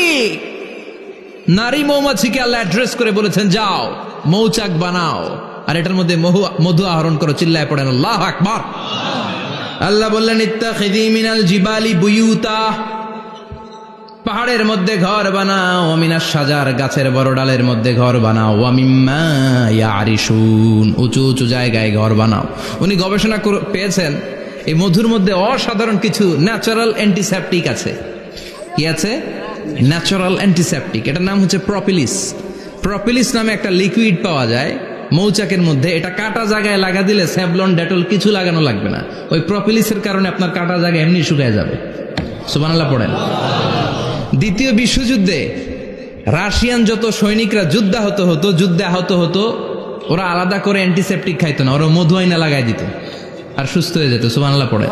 নারী মৌমাছিকে আল্লাহ অ্যাড্রেস করে বলেছেন যাও মৌচাক বানাও, আর এটার মধ্যে মধু আহরণ করো। চিল্লায় পড়েন আল্লাহু আকবার। আল্লাহ বললেন ইত্তাখিযি মিনাল জিবালি বুয়ুতা, পাহাড়ের মধ্যে ঘর বানাও, মিনাস সাজার, গাছের বড় ডালের মধ্যে ঘর বানাও, ওয়া মিম্মা ইয়ারিশুন, উঁচু উঁচু জায়গায় ঘর বানাও। উনি গবেষণা পেয়েছেন এই মধুর মধ্যে অসাধারণ কিছু ন্যাচারাল অ্যান্টিসেপটিক আছে। কি আছে? Natural antiseptic. এটার নাম হচ্ছে প্রপিলিস। প্রপিলিস নামে একটা লিকুইড পাওয়া যায় মৌচাকের মধ্যে। এটা কাটা জায়গায় লাগা দিলে স্যাভলন, ডেটল কিছু লাগানো লাগবে না। ওই প্রপিলিসের কারণে আপনার কাটা জায়গা এমনি শুকিয়ে যাবে। সুবহানাল্লাহ পড়েন। দ্বিতীয় বিশ্বযুদ্ধে রাশিয়ান যত সৈনিকরা যুদ্ধে আহত হতো, ওরা আলাদা করে অ্যান্টিসেপটিক খাইতো না, ওরা মধু আইনা লাগাই দিত আর সুস্থ হয়ে যেত। সুবহানাল্লাহ পড়ে।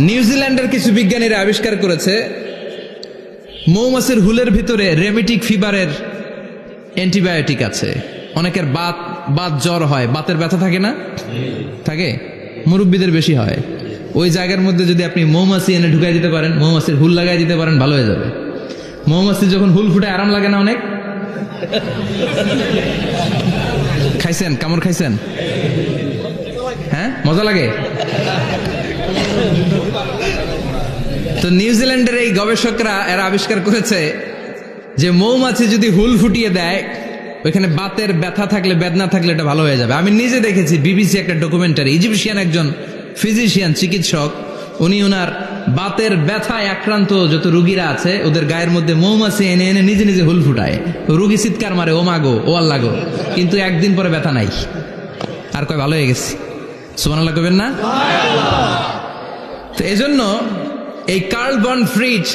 নিউজিল্যান্ডের কিছু বিজ্ঞানীরা আবিষ্কার করেছে মৌমাছির হুলের ভিতরে রেমিটিক ফিভারের অ্যান্টিবায়োটিক আছে। অনেকের বাত জ্বর হয়, বাতের ব্যথা থাকে না? থাকে, মুরব্বীদের বেশি হয়। ওই জায়গার মধ্যে যদি আপনি মৌমাছি এনে ঢুকাই দিতে পারেন, মৌমাছির হুল লাগাই দিতে পারেন, ভালো হয়ে যাবে। মৌমাছি যখন হুল ফুটে আরাম লাগে না অনেক? খাইছেন? কামড় খাইছেন? হ্যাঁ, মজা লাগে। তো নিউজিল্যান্ডের এই গবেষকরা এরা আবিষ্কার করেছে যে মৌমাছি যদি হুল ফুটিয়ে দেয়, ওইখানে বাতের ব্যথা থাকলে, বেদনা থাকলে এটা ভালো হয়ে যাবে। আমি নিজে দেখেছি, বিবিসি একটা ডকুমেন্টারি। ইজিপশিয়ান একজন ফিজিশিয়ান, চিকিৎসক, উনি ওনার বাতের ব্যথায় আক্রান্ত যত রুগীরা আছে ওদের গায়ের মধ্যে মৌমাছি এনে এনে নিজে নিজে হুল ফুটায়। রুগী চিৎকার মারে, ও মাগো, ও আল্লাহ গো, কিন্তু একদিন পরে ব্যথা নাই, আর কয় ভালো হয়ে গেছি। সুবহানাল্লাহ কইবেন না? তো এজন্য এই কার্ল ভন ফ্রিচ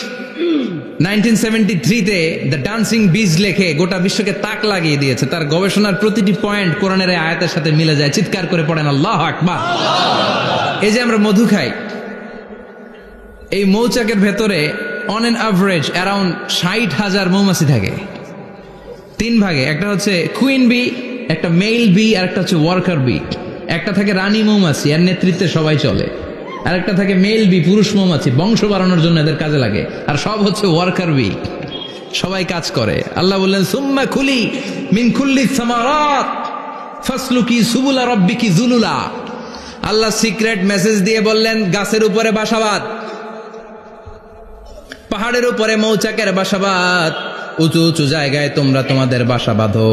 1973-তে দ্য ডান্সিং বিজ লেখে গোটা বিশ্বকে তাক লাগিয়ে দিয়েছে। তার গবেষণার প্রতিটি পয়েন্ট কোরআনের আয়াতের সাথে মিলে যায়। চিৎকার করে পড়েন আল্লাহু আকবার। এই যে আমরা মধু খাই, এই মৌচাকের ভেতরে অন এন অ্যাভারেজ অ্যারাউন্ড 60,000 মৌমাছি থাকে। 3 ভাগে, একটা হচ্ছে কুইন বি, একটা মেল বি, আর একটা হচ্ছে ওয়ার্কার বি। একটা থাকে রানী মৌমাছি, এর নেতৃত্বে সবাই চলে। আর একটা থাকে মেল বি, পুরুষ মৌমাছি, বংশ বাড়ানোর জন্য এদের কাজে লাগে। আর সব হচ্ছে ওয়ার্কার বি, সবাই কাজ করে। আল্লাহ বললেন সুম্মা কুলি মিন কুল্লি সামারাত ফাসলুকি সুবুলা রাব্বিকি যুলুলা। আল্লাহ সিক্রেট মেসেজ দিয়ে বললেন গাছের উপরে বাসাবাদ, পাহাড়ের উপরে মৌচাকের বাসাবাদ, উঁচু উঁচু জায়গায় তোমরা তোমাদের বাসা বাঁধো।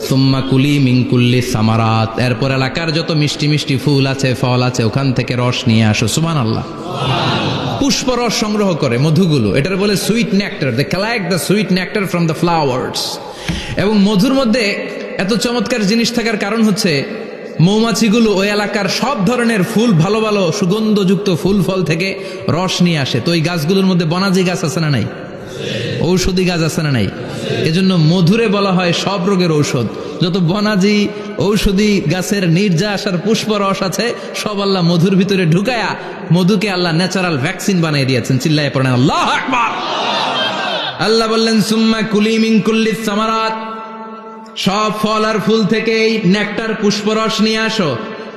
সুম্মা কুলি মিন কুল্লি সামারাত, এরপর এলাকার যত মিষ্টি মিষ্টি ফুল আছে, ফল আছে, ওখান থেকে রস নিয়ে আসো। সুবহানাল্লাহ। পুষ্পরস সংগ্রহ করে মধুগুলো, এটার বলে sweet nectar. They collect the sweet nectar from the flowers. এবং মধুর মধ্যে এত চমৎকার জিনিস থাকার কারণ হচ্ছে মৌমাছিগুলো ওই এলাকার সব ধরনের ফুল, ভালো ভালো সুগন্ধযুক্ত ফুল ফল থেকে রস নিয়ে আসে। তো ওই গাছগুলোর মধ্যে বনাজি গাছ আছে না নাই? ঔষধি গাছ আছে না নাই? এজন্য মধুরে বলা হয় সব রোগের ঔষধ। যত বনাজি ঔষধি গাছের নির্যাস আর পুষ্প রস আছে, সব আল্লাহ মধুর ভিতরে ঢুকায়া মধুকে আল্লাহ ন্যাচারাল ভ্যাকসিন বানিয়ে দিয়েছেন। চিল্লায়ে পড়েন আল্লাহু আকবার। আল্লাহ বললেন সুম্মা কুলি মিন কুল্লি সামারাত, সব ফল আর ফুল থেকেই নেকটার পুষ্পরস নিয়ে আসো।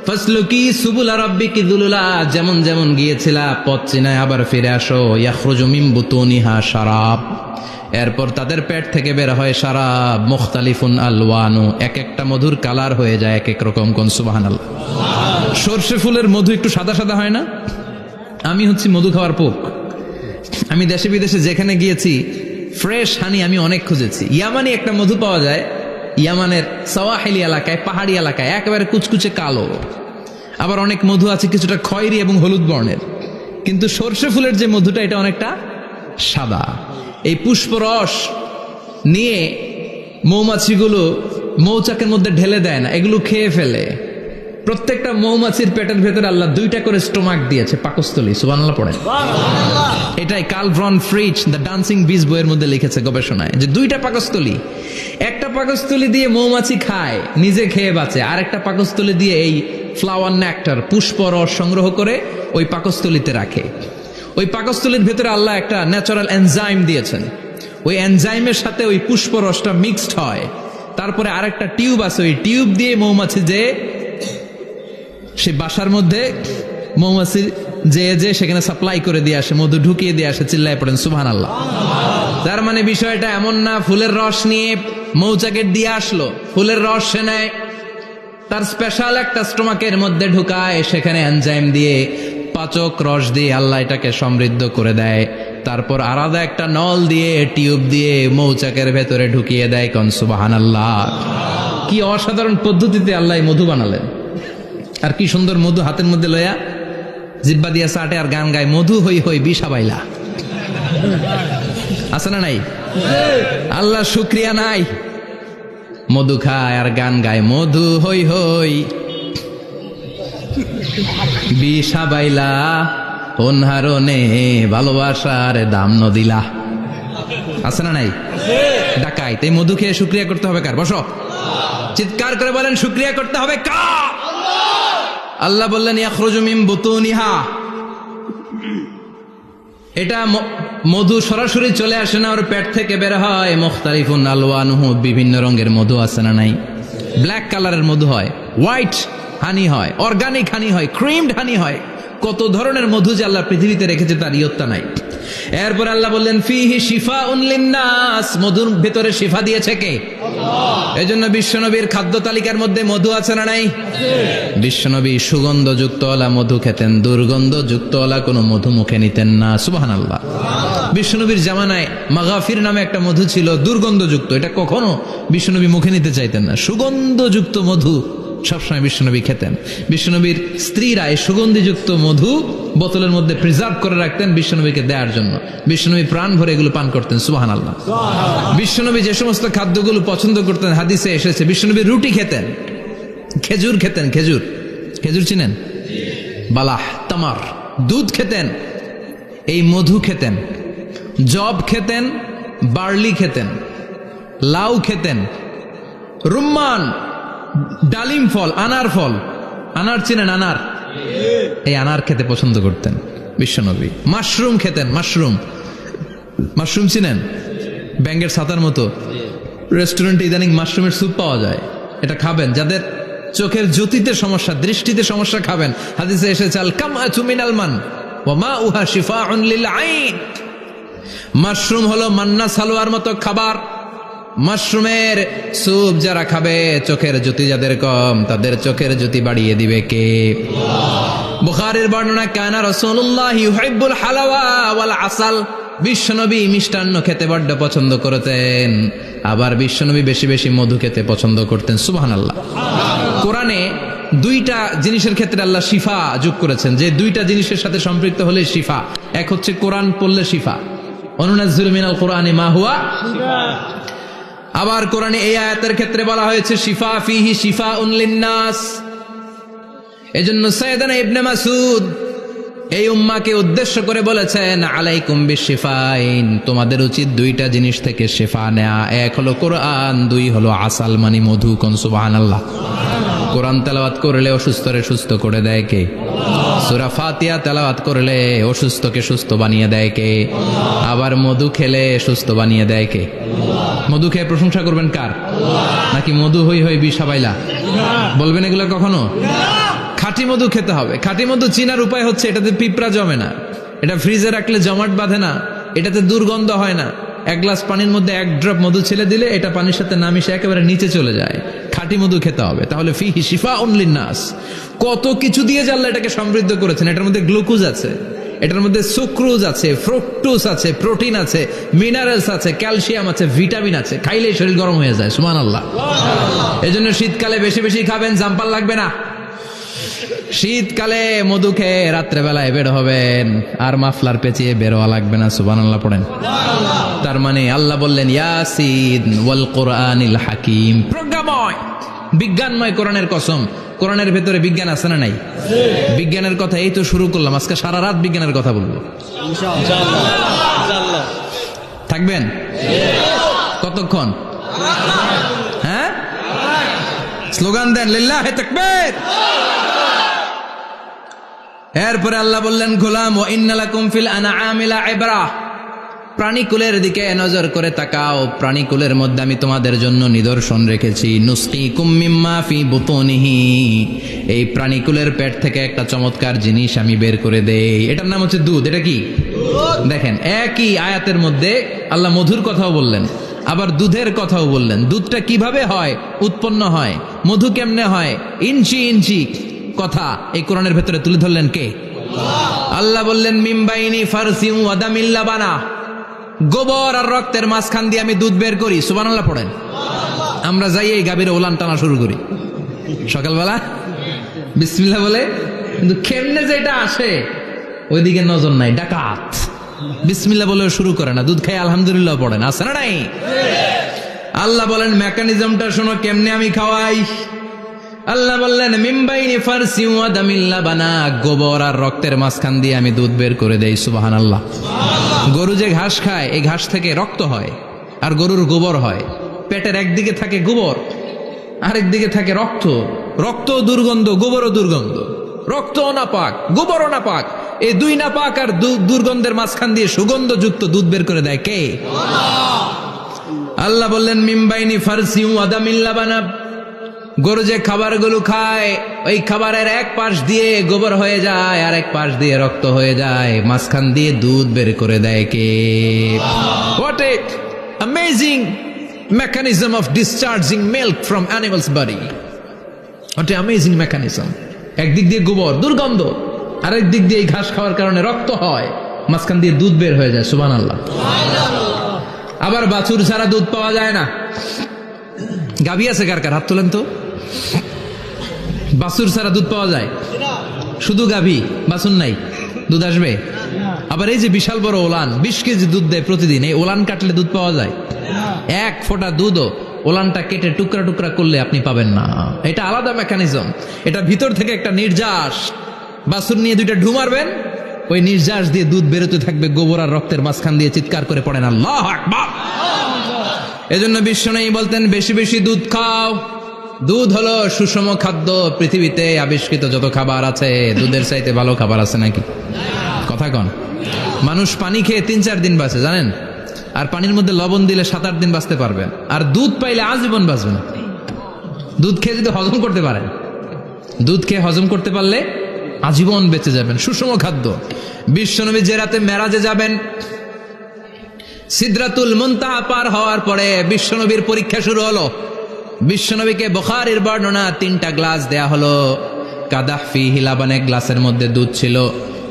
ফাসলুকি সুবুলা রাব্বিকি যুলুলা, যেমন যেমন গিয়েছিলা পথ চিনায় আবার ফিরে আসো। ইয়াখরুজু মিন বুতুনিহা শারাব, এরপর তাদের পেট থেকে বের হয় শারাব। মুখতালিফুন আলওয়ানু, এক একটা মধুর কালার হয়ে যায় এক এক রকম। কোন সুবহানাল্লাহ। সরষে ফুলের মধু একটু সাদা সাদা হয় না? আমি হচ্ছি মধু খাওয়ার পোক। আমি দেশে বিদেশে যেখানে গিয়েছি ফ্রেশ হানি আমি অনেক খুঁজেছি। ইয়ামানি একটা মধু পাওয়া যায়, ইয়ামানের সাওয়াহিলি এলাকায়, পাহাড়ি এলাকায়, একেবারে কুচকুচে কালো। আবার অনেক মধু আছে কিছুটা খয়েরি এবং হলুদ বর্ণের, কিন্তু সরষে ফুলের যে মধুটা এটা অনেকটা সাদা। এই পুষ্পরস নিয়ে মৌমাছিগুলো মৌচাকের মধ্যে ঢেলে দেয় না, এগুলো খেয়ে ফেলে। প্রত্যেকটা মৌমাছির পেটের ভেতরে আল্লাহ 2টা করে স্টোমাক দিয়েছে, পাকস্থলী। সুবহানাল্লাহ পড়েন। এটাই কার্ল ভন ফ্রিচ দ্য ডান্সিং বিজ বইয়ের মধ্যে লিখেছে গবেষণায়, যে 2টা পাকস্থলী। একটা পাকস্থলী দিয়ে মৌমাছি খায়, নিজে খেয়ে বাঁচে, আর একটা পাকস্থলী দিয়ে এই ফ্লাওয়ার নেক্টার পুষ্প রস সংগ্রহ করে ওই পাকস্থলীতে রাখে। ওই পাকস্থলীর ভেতরে আল্লাহ একটা ন্যাচারাল এনজাইম দিয়েছেন, ওই এনজাইমের সাথে ওই পুষ্প রসটা মিক্সড হয়। তারপরে আরেকটা টিউব আছে, ওই টিউব দিয়ে মৌমাছি যে সে বাসার মধ্যে মৌমাছি যে সেখানে সাপ্লাই করে দিয়ে আসে, মধু ঢুকিয়ে দিয়ে আসে। চিল্লায় পড়েন সুবহানাল্লাহ। তার মানে বিষয়টা এমন না ফুলের রস নিয়ে মৌচাকের দিয়ে আসলো, ফুলের রস সে নেয়, তার স্পেশাল একটা স্টোমাকের মধ্যে ঢুকায়, সেখানে এনজাইম দিয়ে পাচক রস দিয়ে আল্লাহ এটাকে সমৃদ্ধ করে দেয়। তারপর আলাদা একটা নল দিয়ে টিউব দিয়ে মৌচাকের ভেতরে ঢুকিয়ে দেয়। কোন সুবহানাল্লাহ। কি অসাধারণ পদ্ধতিতে আল্লাহ মধু বানালেন। আর কি সুন্দর মধু হাতের মধ্যে লয়া জিব্বা দিয়া চাটে আর গান গায়, মধু হই হই বিষা বাইলা। আছে না নাই? আল্লাহ শুকরিয়া নাই? মধু খায় আর গান গায়, মধু হই হই বিষা বাইলা, অনহারণে ভালোবাসার দাম নদিলা। আছে না নাই? ডাকাই। তাই মধু খেয়ে শুকরিয়া করতে হবে কার? বসো, চিৎকার করে বলেন শুকরিয়া করতে হবে কার? আল্লাহ বললেন ইয়াখরুজু মিন বুতুনিহা, এটা মধু সরাসরি চলে আসে না, ওর পেট থেকে বের হয়। মুখতালিফুন আলওয়ানুহু, বিভিন্ন রঙের মধু আছে না নাই? ব্ল্যাক কালারের মধু হয়, হোয়াইট হানি হয়, অর্গানিক হানি হয়, ক্রিমড হানি হয়। কত ধরনের মধু যে আল্লাহ পৃথিবীতে রেখেছে তার ইয়ত্তা নাই। এরপর আল্লাহ বললেন ফিহি শিফাউন লিন্নাস, মধুর ভেতরে শিফা দিয়েছে কে? আল্লাহ। এজন্য বিশ্বনবীর খাদ্য তালিকার মধ্যে মধু আছে না নাই? বিশ্বনবী সুগন্ধযুক্ত ওলা মধু খেতেন, দুর্গন্ধযুক্ত ওলা কোনো মধু মুখে নিতেন না। সুবহানাল্লাহ। বিশ্বনবীর জামানায় মাগাফির নামে একটা মধু ছিল, দুর্গন্ধযুক্ত, এটা কখনো বিশ্বনবী মুখে নিতে চাইতেন না। সুগন্ধযুক্ত মধু সবসময় বিশ্বনবী খেতেন। বিশ্বনবীর স্ত্রীরা এই সুগন্ধিযুক্ত মধু বোতলের মধ্যে প্রিজার্ভ করে রাখতেন বিশ্বনবীকে দেওয়ার জন্য। বিশ্বনবী প্রাণ ভরে এগুলো পান করতেন। সুবহানাল্লাহ। বিশ্বনবী যে সমস্ত খাদ্যগুলো পছন্দ করতেন হাদিসে এসেছে, বিশ্বনবী রুটি খেতেন, খেজুর খেতেন, খেজুর, খেজুর চিনেন? বালাহ, তামার, দুধ খেতেন, এই মধু খেতেন, জব খেতেন, বার্লি খেতেন, লাউ খেতেন, রুম্মান, ডালিম ফল, আনার ফল, আনার চিনেন? আনার, এই আনার খেতে পছন্দ করতেন বিশ্বনবী। মাশরুম খেতেন, মাশরুম, মাশরুম চিনেন? ব্যাঙ্গের ছাতার মতো। রেস্টুরেন্টে ইদানিং মাশরুমের স্যুপ পাওয়া যায়, এটা খাবেন। যাদের চোখের জ্যোতিতে সমস্যা, দৃষ্টিতে সমস্যা খাবেন। হাদিসে এসেছে আল কামআতু মিনাল মান ওয়া মাউহা শিফাউন লিল আইন। মাশরুম হলো মান্না সালোয়ার মতো খাবার। মাশরুমের স্যুপ যারা খাবে, চোখের জ্যোতি যাদের কম, তাদের চোখের জ্যোতি বাড়িয়ে দিবে কে? বুখারীর বর্ণনা, কানা রাসূলুল্লাহ ইউহিব্বুল হালাওয়া ওয়াল আসাল। বিশ্বনবী মিষ্টান্ন খেতে বড্ড পছন্দ করতেন, আবার বিশ্বনবী বেশি বেশি মধু খেতে পছন্দ করতেন। সুবহানাল্লাহ। কোরআনে দুইটা জিনিসের ক্ষেত্রে আল্লাহ শিফা যোগ করেছেন, যে দুইটা জিনিসের সাথে সম্পৃক্ত হলে শিফা। এক হচ্ছে কোরআন পড়লে শিফা, অনুনাজ্জিলু মিনাল কোরআনি মা হুয়া শিফা। আবার কোরআনে এই আয়াতের ক্ষেত্রে বলা হয়েছে শিফা ফিহি শিফাউন লিন্নাস। এজন্য সাইয়েদানা ইবনে মাসউদ এই উম্মাকে উদ্দেশ্য করে বলেছেন, আলাইকুম বিশিফাইন, তোমাদের উচিত দুইটা জিনিস থেকে শিফা নেয়া। এক হলো কোরআন, দুই হলো আসাল মানে মধু। কোন সুবহানাল্লাহ। কোরআন তেলাওয়াত করলে অসুস্থরে সুস্থ করে দেয় কে? সূরা ফাতিহা তেলাওয়াত করলে অসুস্থকে সুস্থ বানিয়ে দেয় কে? আবার মধু খেলে সুস্থ বানিয়ে দেয় কে? মধু খেয়ে প্রশংসা করবেন কার? নাকি মধু হই হই বিষাবাইলা বলবেন এগুলো কখনো? খাঁটি মধু খেতে হবে। খাঁটি মধু চিনার উপায় হচ্ছে এটাতে পিঁপড়া জমে না, এটা ফ্রিজে রাখলে জমাট বাঁধে না, এটাতে দুর্গন্ধ হয় না। এক গ্লাস পানির মধ্যে এক ড্রপ মধু ছেলে দিলে এটা পানির সাথে না মিশে একেবারে নিচে চলে যায়। খাঁটি মধু খেতে হবে। তাহলে ফিহি শিফাউন লিন্নাস, কত কিছু দিয়ে যে আল্লাহ এটাকে সমৃদ্ধ করেছেন। এটার মধ্যে গ্লুকোজ আছে, এটার মধ্যে সুক্রোজ আছে, ফ্রুক্টোজ আছে, প্রোটিন আছে, মিনারেলস আছে, ক্যালসিয়াম আছে, ভিটামিন আছে। খাইলেই শরীর গরম হয়ে যায়। সুবহানাল্লাহ। এজন্য শীতকালে বেশি বেশি খাবেন, জাম্পাল লাগবে না। শীতকালে মধু খেয়ে রাত্রেবেলায় বের হবেন, আর মাফলার পেঁচিয়ে বেরোয়া লাগবে না। সুবহানাল্লাহ পড়েন। তার মানে আল্লাহ বললেন ইয়াসিন ওয়াল কোরআনিল হাকিম, প্রজ্ঞাময় বিজ্ঞানময় কোরআনের কসম। কোরআনের ভেতরে বিজ্ঞান আছে না নাই? বিজ্ঞানের কথা এই তো শুরু করলাম, আজকে সারা রাত বিজ্ঞানের কথা বলবো। থাকবেন কতক্ষণ? হ্যাঁ, স্লোগান দেন লিল্লাহি তাকবীর। এরপরে আল্লাহ বললেন গোলাম ওয়া ইন্না লাকুম ফিল আনআমি লাইবরা, প্রাণীকুলের দিকে নজর করে তাকাও। প্রাণীকুলের মধ্যে আমি তোমাদের জন্য নিদর্শন রেখেছি। নুসকিকুম মিম্মা ফি বুতুনিহি, এই প্রাণীকুলের পেট থেকে একটা চমৎকার জিনিস আমি বের করে দেই, এটার নাম হচ্ছে দুধ। এটা কি? দেখেন, একই আয়াতের মধ্যে আল্লাহ মধুর কথাও বললেন, আবার দুধের কথাও বললেন। দুধটা কিভাবে হয়, উৎপন্ন হয়, মধু কেমনে হয়, ইঞ্চি ইঞ্চি কথা এই কোরআনের ভেতরে তুলে ধরলেন কে? আল্লাহ বললেন মিমবাইনি ফারসিউ ওয়া দামিল লাবানা, গোবর আর রক্তের মাঝখান দিয়ে আমি দুধ বের করি। সুবহানাল্লাহ পড়েন। আমরা যাই এই গাভীর ওলান টানা শুরু করি সকালবেলা বিসমিল্লাহ বলে, কিন্তু কেমনে যেটা আসে ওইদিকে নজর নাই। ডাকাত বিসমিল্লাহ বলে শুরু করে না, দুধ খাই আলহামদুলিল্লাহ পড়েন, আছে না নাই? আল্লাহ বলেন মেকানিজমটা শোনো কেমনে আমি খাওয়াই। আল্লাহ বললেন মিমবাইনি ফারসি ওয়া দামিল লাবানা, গোবর আর রক্তের মাঝখান দিয়ে আমি দুধ বের করে দেই। সুবহানাল্লাহ। গরু যে ঘাস খায়, এই ঘাস থেকে রক্ত হয় আর গরুর গোবর হয়। পেটের একদিকে থাকে গোবর, আরেক দিকে থাকে রক্ত। রক্ত দুর্গন্ধ, গোবরও দুর্গন্ধ। রক্তও নাপাক, গোবরও নাপাক। এই দুই নাপাক আর দুর্গন্ধের মাঝখান দিয়ে সুগন্ধযুক্ত দুধ বের করে দেয় কে? আল্লাহ বললেন মিমবাইনি ফারসি ওয়া দামিল লাবানা, গরু যে খাবারগুলো খায় ওই খাবারের এক পাশ দিয়ে গোবর হয়ে যায় আর এক পাশ দিয়ে রক্ত হয়ে যায়, মাঝখান দিয়ে দুধ বের করে দেয় কে? What a amazing mechanism of discharging milk from animal's body. What a amazing mechanism. একদিক দিয়ে গোবর দুর্গন্ধ, আরেক দিক দিয়ে ঘাস খাওয়ার কারণে রক্ত হয়, মাঝখান দিয়ে দুধ বের হয়ে যায়। সুবহানাল্লাহ। আবার বাছুর ছাড়া দুধ পাওয়া যায় না। গাভী আছে কার কার? হাত তোলেন তো। বাছুর ছাড়া দুধ পাওয়া যায়? শুধু গাভী, বাছুর নাই, দুধ আসবে? আবার এই যে বিশাল বড় ওলান, 20 কেজি দুধ দেয় প্রতিদিন, এই ওলান কাটলে দুধ পাওয়া যায়? এক ফোঁটা দুধও ওলানটা কেটে টুকরা টুকরা করলে আপনি পাবেন না। এটা আলাদা মেকানিজম। এটা ভিতর থেকে একটা নির্যাস, বাছুর নিয়ে দুইটা ঢু মারবেন, ওই নির্যাস দিয়ে দুধ বেরোতে থাকবে গোবর আর রক্তের মাঝখান দিয়ে। চিৎকার করে পড়েন আল্লাহু আকবার। এজন্য বিশ্বনবী বলতেন বেশি বেশি দুধ খাও। দুধ হলো সুষম খাদ্য। পৃথিবীতে আবিষ্কৃত যত খাবার আছে, দুধের চাইতে ভালো খাবার আছে নাকি? কথা কন। মানুষ পানি খেয়ে 3-4 দিন বাঁচে জানেন, আর পানির মধ্যে লবণ দিলে 7-8 দিন বাঁচতে পারবেন। আর দুধ পাইলে আজীবন বাঁচবেন। দুধ খেয়ে যদি হজম করতে পারেন, দুধ খেয়ে হজম করতে পারলে আজীবন বেঁচে যাবেন। সুষম খাদ্য। বিশ্বনবী যে রাতে মেরাজে যাবেন, সিদরাতুল মুনতাহা পার হওয়ার পরে বিশ্বনবীর পরীক্ষা শুরু হলো। বিশ্বনবীকে বুখারীর বর্ণনা 3টা গ্লাস দেয়া হলো। কাদাহ ফিহি লাবান, এক গ্লাসের মধ্যে দুধ ছিল,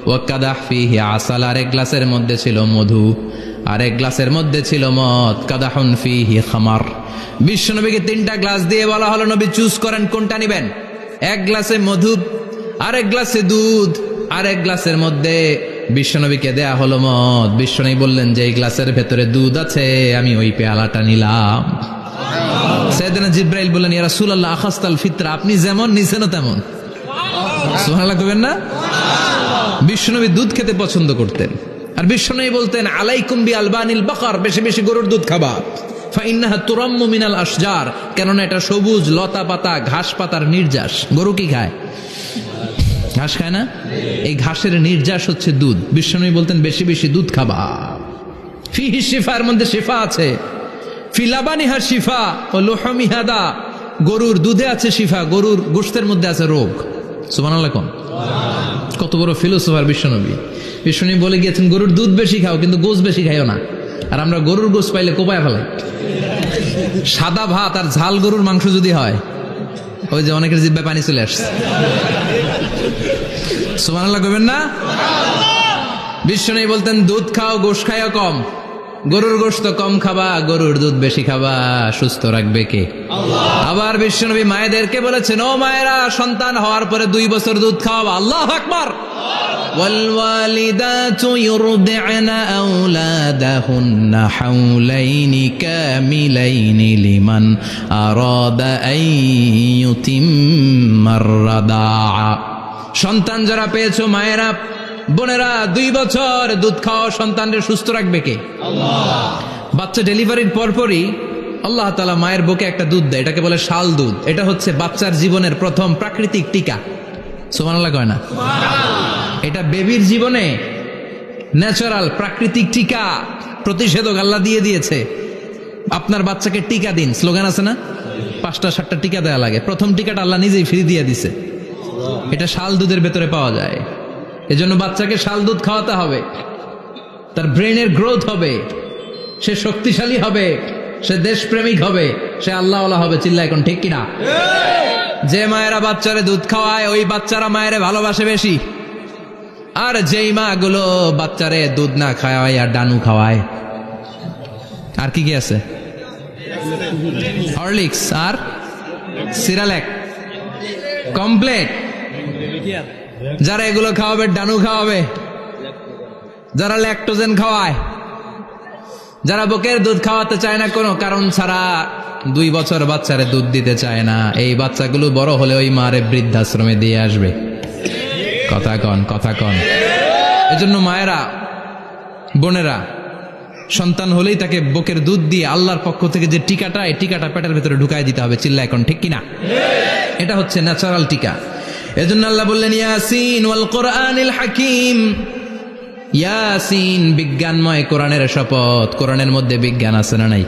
ওয়া কাদাহ ফিহি আসাল, আর এক গ্লাসের মধ্যে ছিল মধু। আর এক গ্লাসের মধ্যে ছিল মদ। কাদাহুন ফিহি খামার। বিশ্বনবীকে 3টা গ্লাস দিয়ে বলা হলো, নবী চুজ করেন কোনটা নেবেন। এক গ্লাসে মধু, আরেক গ্লাসে দুধ, আরেক গ্লাসের মধ্যে বিশ্বনবীকে দেয়া হলো মদ। বিশ্বনবী বললেন যে এই গ্লাসের ভেতরে দুধ আছে, আমি ওই পেয়ালাটা নিলাম। সাইয়েদনা জিব্রাইল বললেন, ইয়া রাসূলুল্লাহ আখাস্তাল ফিতরা, আপনি যেমন নিছেন তেমন। সুবহানাল্লাহ কইবেন না? বিশ্বনবী দুধ খেতে পছন্দ করতেন, আর বিশ্বনবী বলতেন আলাইকুম বি আলবানিল বাকার, বেশি বেশি গরুর দুধ খাবা। ফাইন্নাহা তুরাম্মু মিনাল আশজার, কেননা এটা সবুজ লতা পাতা ঘাস পাতার নির্যাস। গরু কি খায়? ঘাস খায় না? এই ঘাসের নির্যাস হচ্ছে দুধ। বিশ্বনবী বলতেন বেশি বেশি দুধ খাবা। ফিহি শিফা, এর মধ্যে শিফা আছে। ফি লাবানিহা শিফা ও লুহমিহা দা, গরুর দুধে আছে শিফা, গরুর গোশতের মধ্যে আছে রোগ। সুবহানাল্লাহ কোন? কত বড় ফিলোসোফার বিশ্বনবী। বিশ্বনবী বলে গিয়েছেন গরুর দুধ বেশি খাও, কিন্তু গোশ বেশি খাইও না। আর আমরা গরুর গোশ পাইলে কোপায় ফেলাই। সাদা ভাত আর ঝাল গরুর মাংস যদি হয়, ওই যে অনেকের জিহ্বায় পানি চলে আসছে। সুবহানাল্লাহ কইবেন না? বিশ্বনবী বলতেন দুধ খাও, গোশ খাইও কম। গরুর গোশত কম খাবা, গরুর দুধ বেশি খাবা, সুস্থ রাখবে কে? আল্লাহ। আবার বিশ্বনবী মায়েদেরকে বলেছেন, ও মায়েরা, সন্তান হওয়ার পরে 2 বছর দুধ খাওয়াবা। আল্লাহু আকবার। والوالدات يرضعن أولادهن حولين كاملين لمن أراد أن يتم الرضاعة। সন্তান যারা পেয়েছো মায়েরা বোনেরা, 2 বছর দুধ খাও, সন্তানদের সুস্থ রাখবে কে? আল্লাহ। বাচ্চা ডেলিভারির পরপরই আল্লাহ তাআলা মায়ের বুকে একটা দুধ দেয়, এটাকে বলে শাল দুধ। এটা হচ্ছে বাচ্চার জীবনের প্রথম প্রাকৃতিক টিকা। সুবহানাল্লাহ কয় না? এটা বেবির জীবনে ন্যাচারাল প্রাকৃতিক টিকা, প্রতিষেধক আল্লাহ দিয়ে দিয়েছে। আপনার বাচ্চাকে টিকা দিন, স্লোগান আছে না? 5টা 7টা টিকা দেওয়া লাগে, প্রথম টিকাটা আল্লাহ নিজেই ফ্রি দিয়ে দিছে। এটা শাল দুধের ভেতরে পাওয়া যায়। এজন্য বাচ্চাকে শাল দুধ খাওয়াতে হবে, তার ব্রেনের গ্রোথ হবে, সে শক্তিশালী হবে, সে দেশপ্রেমিক হবে, সে আল্লাহওয়ালা হবে। চিল্লা এখন ঠিক কিনা? যে মায়েরা বাচ্চারে দুধ খাওয়ায়, ওই বাচ্চারা মায়েরে ভালোবাসে বেশি। আর যেই মা গুলো বাচ্চারে দুধ না খাওয়ায় আর ডানু খাওয়ায়, আর কি কি আছে? হরলিক্স আর সিরালেক, কমপ্লেট। যারা এগুলো খাওয়াবে, ডানু খাওয়াবে, যারা ল্যাকটোজেন খাওয়ায়, যারা বুকের দুধ খাওয়াতে চায় না কোনো কারণ ছাড়া, 2 বছর বাচ্চারে দুধ দিতে চায় না, এই বাচ্চাগুলো বড় হলে ওই মারে বৃদ্ধাশ্রমে দিয়ে আসবে। কথা কন, কথা কন। এজন্য মায়েরা, বোনেরা, সন্তান হলেই তাকে বুকের দুধ দিয়ে আল্লাহর পক্ষ থেকে যে টিকাটা, এই টিকাটা পেটের ভেতরে ঢুকায় দিতে হবে। চিল্লা এখন ঠিক কিনা? এটা হচ্ছে ন্যাচারাল টিকা। এজন্য আল্লাহ বললেন ইয়াসিন ওয়াল কোরআনিল হাকিম। ইয়াসিন, বিজ্ঞানময় কোরআনের শপথ। কোরআনের মধ্যে বিজ্ঞান আছে না নাই?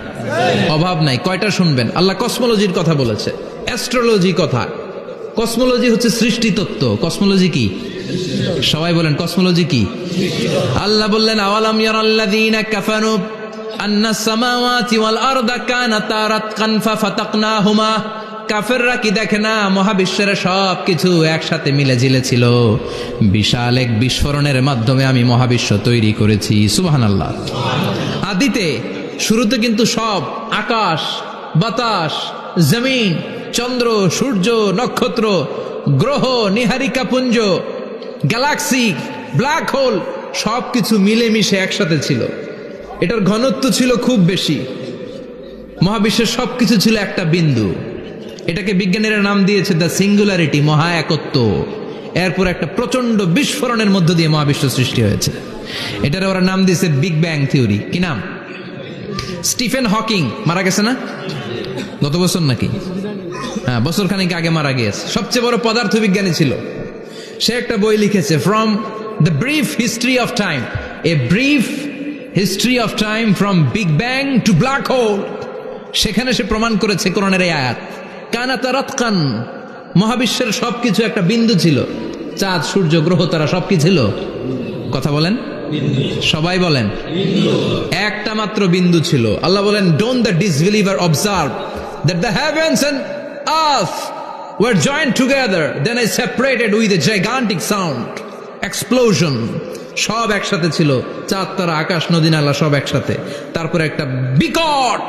অভাব নাই। কয়টা শুনবেন? আল্লাহ কসমোলজির কথা বলেছে, অ্যাস্ট্রোলজি কথা। কসমোলজি হচ্ছে সৃষ্টি তত্ত্ব। কসমোলজি কি? সবাই বলেন কসমোলজি কি? আল্লাহ বললেন আওয়ালাম ইয়ারাল্লাযীনা কাফারু আন্নাস সামাওয়াতি ওয়াল আরদা কানাতা রাতকান ফাফাতাকনাহুমা। কাফেররা কি দেখে না মহাবিশ্বের সব কিছু একসাথে মিলে ঝিলে ছিল, বিশাল এক বিস্ফোরণের মাধ্যমে আমি মহাবিশ্ব তৈরি করেছি। সুবহানাল্লাহ। আদিতে, শুরুতে কিন্তু সব আকাশ, বাতাস, জমিন, চন্দ্র, সূর্য, নক্ষত্র, গ্রহ, নিহারিকা পুঞ্জ, গ্যালাক্সি, ব্ল্যাক হোল, সবকিছু মিলেমিশে একসাথে ছিল। এটার ঘনত্ব ছিল খুব বেশি। মহাবিশ্বের সবকিছু ছিল একটা বিন্দু। এটাকে বিজ্ঞানীরা নাম দিয়েছে দ্য সিঙ্গুলারিটি, মহা একত্ব। এরপর একটা প্রচন্ড বিস্ফোরণের মধ্য দিয়ে মহাবিশ্ব সৃষ্টি হয়েছে। এটার ওরা নাম দিয়েছে বিগ ব্যাং থিওরি। কি নাম? স্টিফেন হকিং মারা গেছে না গত বছর নাকি? হ্যাঁ, বছর খানিক আগে মারা গিয়েছে। সবচেয়ে বড় পদার্থবিজ্ঞানী ছিল। সে একটা বই লিখেছে, from the brief history of time, a brief history of time from big bang two black hole. সেখানে সে প্রমাণ করেছে কোরআনের এই আয়াত, কানাতা রাতকান, মহাবিশ্বের সবকিছু একটা বিন্দু ছিল। চাঁদ, সূর্য, গ্রহ, তারা সব কি ছিল? কথা বলেন, সবাই বলেন। একটা মাত্র বিন্দু ছিল। আল্লাহ বলেন, don't the disbeliever observe that the heavens and earth were joined together, then I separated with a gigantic sound, explosion. সব একসাথে ছিল, চাঁদ তারা আকাশ নদী নালা সব একসাথে। তারপরে একটা বিকট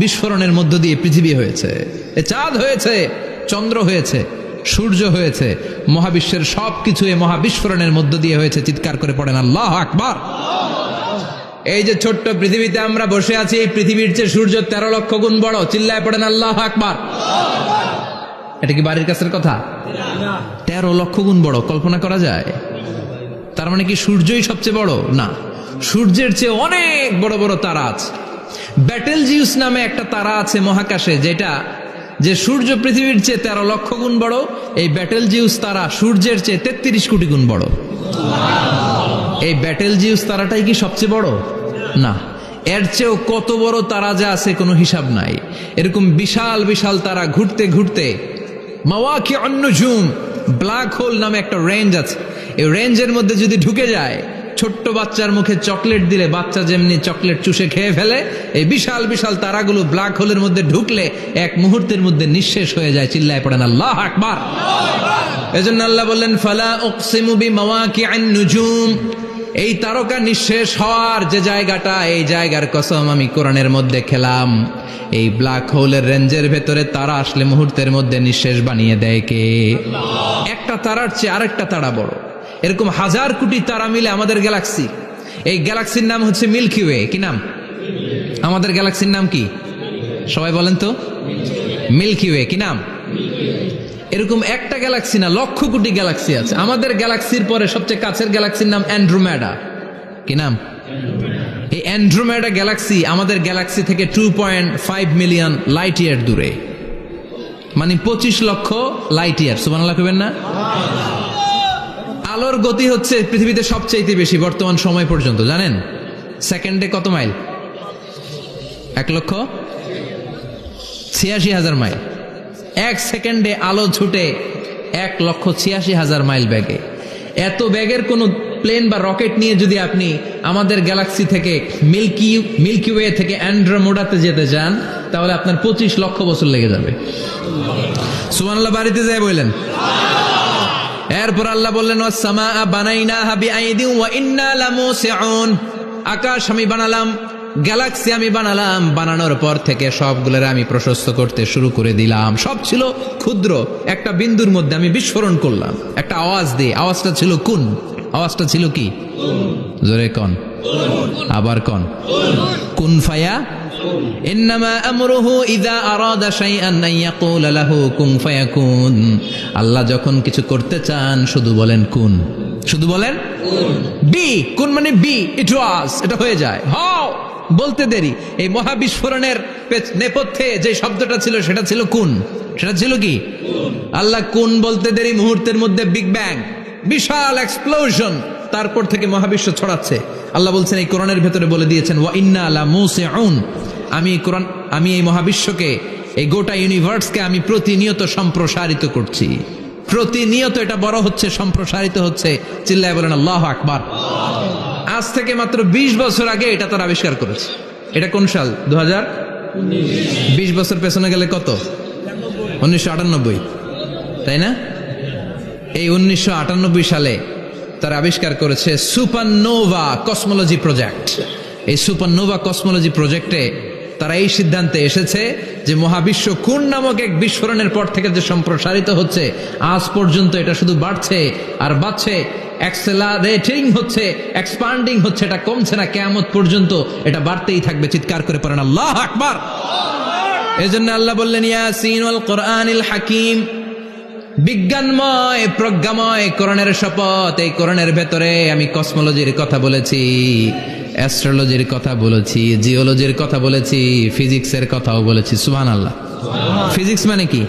বিস্ফোরণের মধ্য দিয়ে পৃথিবী হয়েছে, এ চাঁদ হয়েছে, চন্দ্র হয়েছে, সূর্য হয়েছে, মহাবিশ্বের সবকিছু এই মহাবিস্ফোরণের মধ্য দিয়ে হয়েছে। চিৎকার করে পড়েন আল্লাহু আকবার। এই যে ছোট্ট পৃথিবীতে আমরা বসে আছি, এই পৃথিবীর চেয়ে সূর্য 13 লক্ষ গুণ বড়। চিল্লায় পড়েন আল্লাহু আকবার। এটা কি বাড়ির কাছের কথা? 13 লক্ষ গুণ বড়, কল্পনা করা যায়? তার মানে কি সূর্যই সবচেয়ে বড়? না, সূর্যের চেয়ে অনেক বড় বড় তারা আছে। ব্যাটেলজিউস নামে একটা তারা আছে মহাকাশে, যেটা যে সূর্য পৃথিবীর চেয়ে 13 লক্ষ গুণ বড়। এই ব্যাটেলজিউস তারা সূর্যের চেয়ে 33 কোটি গুণ বড়। এই ব্যাটেলজিউস তারাটাই কি সবচেয়ে বড়? না, এর চেয়েও কত বড় তারা যে আছে কোনো হিসাব নাই। এরকম বিশাল বিশাল তারা ঘুরতে ঘুরতে মাওয়াকিউন নুজুম, ব্ল্যাক হোল নামে একটা রেঞ্জ আছে। এই রেঞ্জের মধ্যে যদি ঢুকে যায়, ছোট্ট বাচ্চার মুখে চকলেট দিলে বাচ্চা যেমনি চকলেট চুষে খেয়ে ফেলে, এই বিশাল বিশাল তারাগুলো ব্ল্যাক হোলের মধ্যে ঢুকলে এক মুহূর্তের মধ্যে নিঃশেষ হয়ে যায়। চিল্লায় পড়েন আল্লাহু আকবার। এজন্য আল্লাহ বললেন ফালা উকসিমু বিমাওয়াকিউন নুজুম, এই তারকা নিঃশেষ হওয়ার যে জায়গাটা, এই জায়গার কসম আমি কোরআনের মধ্যে খেলাম। এই ব্ল্যাক হোলের রেঞ্জের ভেতরে তারা আসলে মুহূর্তের মধ্যে নিঃশেষ বানিয়ে দেয় কে? একটা তারার চেয়ে আরেকটা তারা বড়। এরকম হাজার কোটি তারা মিলে আমাদের গ্যালাক্সি। এই গ্যালাক্সির নাম হচ্ছে মিল্কি ওয়ে। কি নাম? আমাদের গ্যালাক্সির নাম কি? সবাই বলেন তো। Milky way. কি নাম? এরকম একটা গ্যালাক্সি না, লক্ষ কোটি গ্যালাক্সি আছে। আমাদের গ্যালাক্সির পরে সবচেয়ে কাছের গ্যালাক্সির নাম অ্যান্ড্রোমেডা। কি নাম? এই অ্যান্ড্রোমেডা গ্যালাক্সি আমাদের গ্যালাক্সি থেকে 2.5 মিলিয়ন লাইট ইয়ার দূরে, মানে 25 লক্ষ লাইট ইয়ার। সুবহানাল্লাহ কইবেন না? আলোর গতি হচ্ছে পৃথিবীতে সবচেয়ে বেশি বর্তমান সময় পর্যন্ত, জানেন? সেকেন্ডে কত মাইল? 1,86,000 মাইল। এক সেকেন্ডে আলো ছুটে 1,86,000 মাইল বেগে। এত বেগের কোন প্লেন বা রকেট নিয়ে যদি আপনি আমাদের গ্যালাক্সি থেকে মিল্কি ওয়ে থেকে অ্যান্ড্রোমেডাতে যেতে চান, তাহলে আপনার 25 লক্ষ বছর লেগে যাবে। সুবহানাল্লাহ বাড়িতে যায় বললেন। এরপর আল্লাহ বললেন ওয়াস-সামাআ বানাইনাহা বিআইদিন ওয়া ইন্না লামুসিউন, আকাশ আমি বানালাম, গ্যালাক্সি আমি বানালাম, বানানোর পর থেকে সবগুলোর আমি প্রশস্ত করতে শুরু করে দিলাম। সব ছিল ক্ষুদ্র, একটা বিন্দুর মধ্যে আমি বিস্ফোরণ করলাম একটা আওয়াজ দিয়ে। আওয়াজটা ছিল কুন। আওয়াজটা ছিল কি? জোরে কন, আবার কন। কুন ফায়া ইন্নামা আমরুহু ইযা আরাদা শাইআন আন ইয়াকুলা লাহু কুন ফায়াকুন। আল্লাহ যখন কিছু করতে চান শুধু বলেন কুন, শুধু বলেন বি। কুন মানে বি, ইট ওয়াজ, এটা হয়ে যায়। হাও বলতে দেরি। এই মহাবিস্ফোরণের নেপথ্যে যে শব্দটা ছিল সেটা ছিল কুন। সেটা ছিল কি? আল্লাহ কুন বলতে দেরি, মুহূর্তের মধ্যে বিগ ব্যাং, বিশাল এক্সপ্লোশন, তারপর থেকে মহাবিশ্ব ছড়াচ্ছে। আল্লাহ বলছেন এই কোরআনের ভেতরে বলে দিয়েছেন ওয়া ইন্না লামুসিউন, আমি এই মহাবিশ্বকে, এই গোটা ইউনিভার্সকে আমি প্রতিনিয়ত সম্প্রসারিত করছি। প্রতিনিয়ত এটা বড় হচ্ছে, সম্প্রসারিত হচ্ছে। চিল্লায় বলেন আল্লাহু আকবার। আজ থেকে মাত্র 20 বছর আগে এটা তারা আবিষ্কার করেছে। এটা কোন সাল? 2000। 20 বছর পেছনে গেলে কত? 1998, তাই না? এই 1998 সালে তারা আবিষ্কার করেছে সুপারনোভা কসমোলজি প্রজেক্ট। এই সুপারনোভা কসমোলজি প্রজেক্টে তারা এই সিদ্ধান্তে এসেছে যে মহাবিশ্ব কোন নামক এক বিস্ফোরণের পর থেকে যে সম্প্রসারিত হচ্ছে, আজ পর্যন্ত এটা শুধু বাড়ছে আর বাড়ছে, অ্যাক্সেলারেটিং হচ্ছে, এক্সপান্ডিং হচ্ছে, এটা কমছে না। কিয়ামত পর্যন্ত এটা বাড়তেই থাকবে। চিৎকার করে পড়েন আল্লাহু আকবার। এজন্য আল্লাহ বললেন ইয়াসিন ওয়াল কোরআনিল হাকিম, বিজ্ঞানময় প্রজ্ঞাময় কোরআনের শপথ। এই কোরআনের ভেতরে আমি কসমোলজির কথা বলেছি, অ্যাস্ট্রোলজির কথা বলেছি, জিওলজির কথা বলেছি, ফিজিক্সের কথাও বলেছি। সুবহানাল্লাহ। ফিজিক্স মানে কি?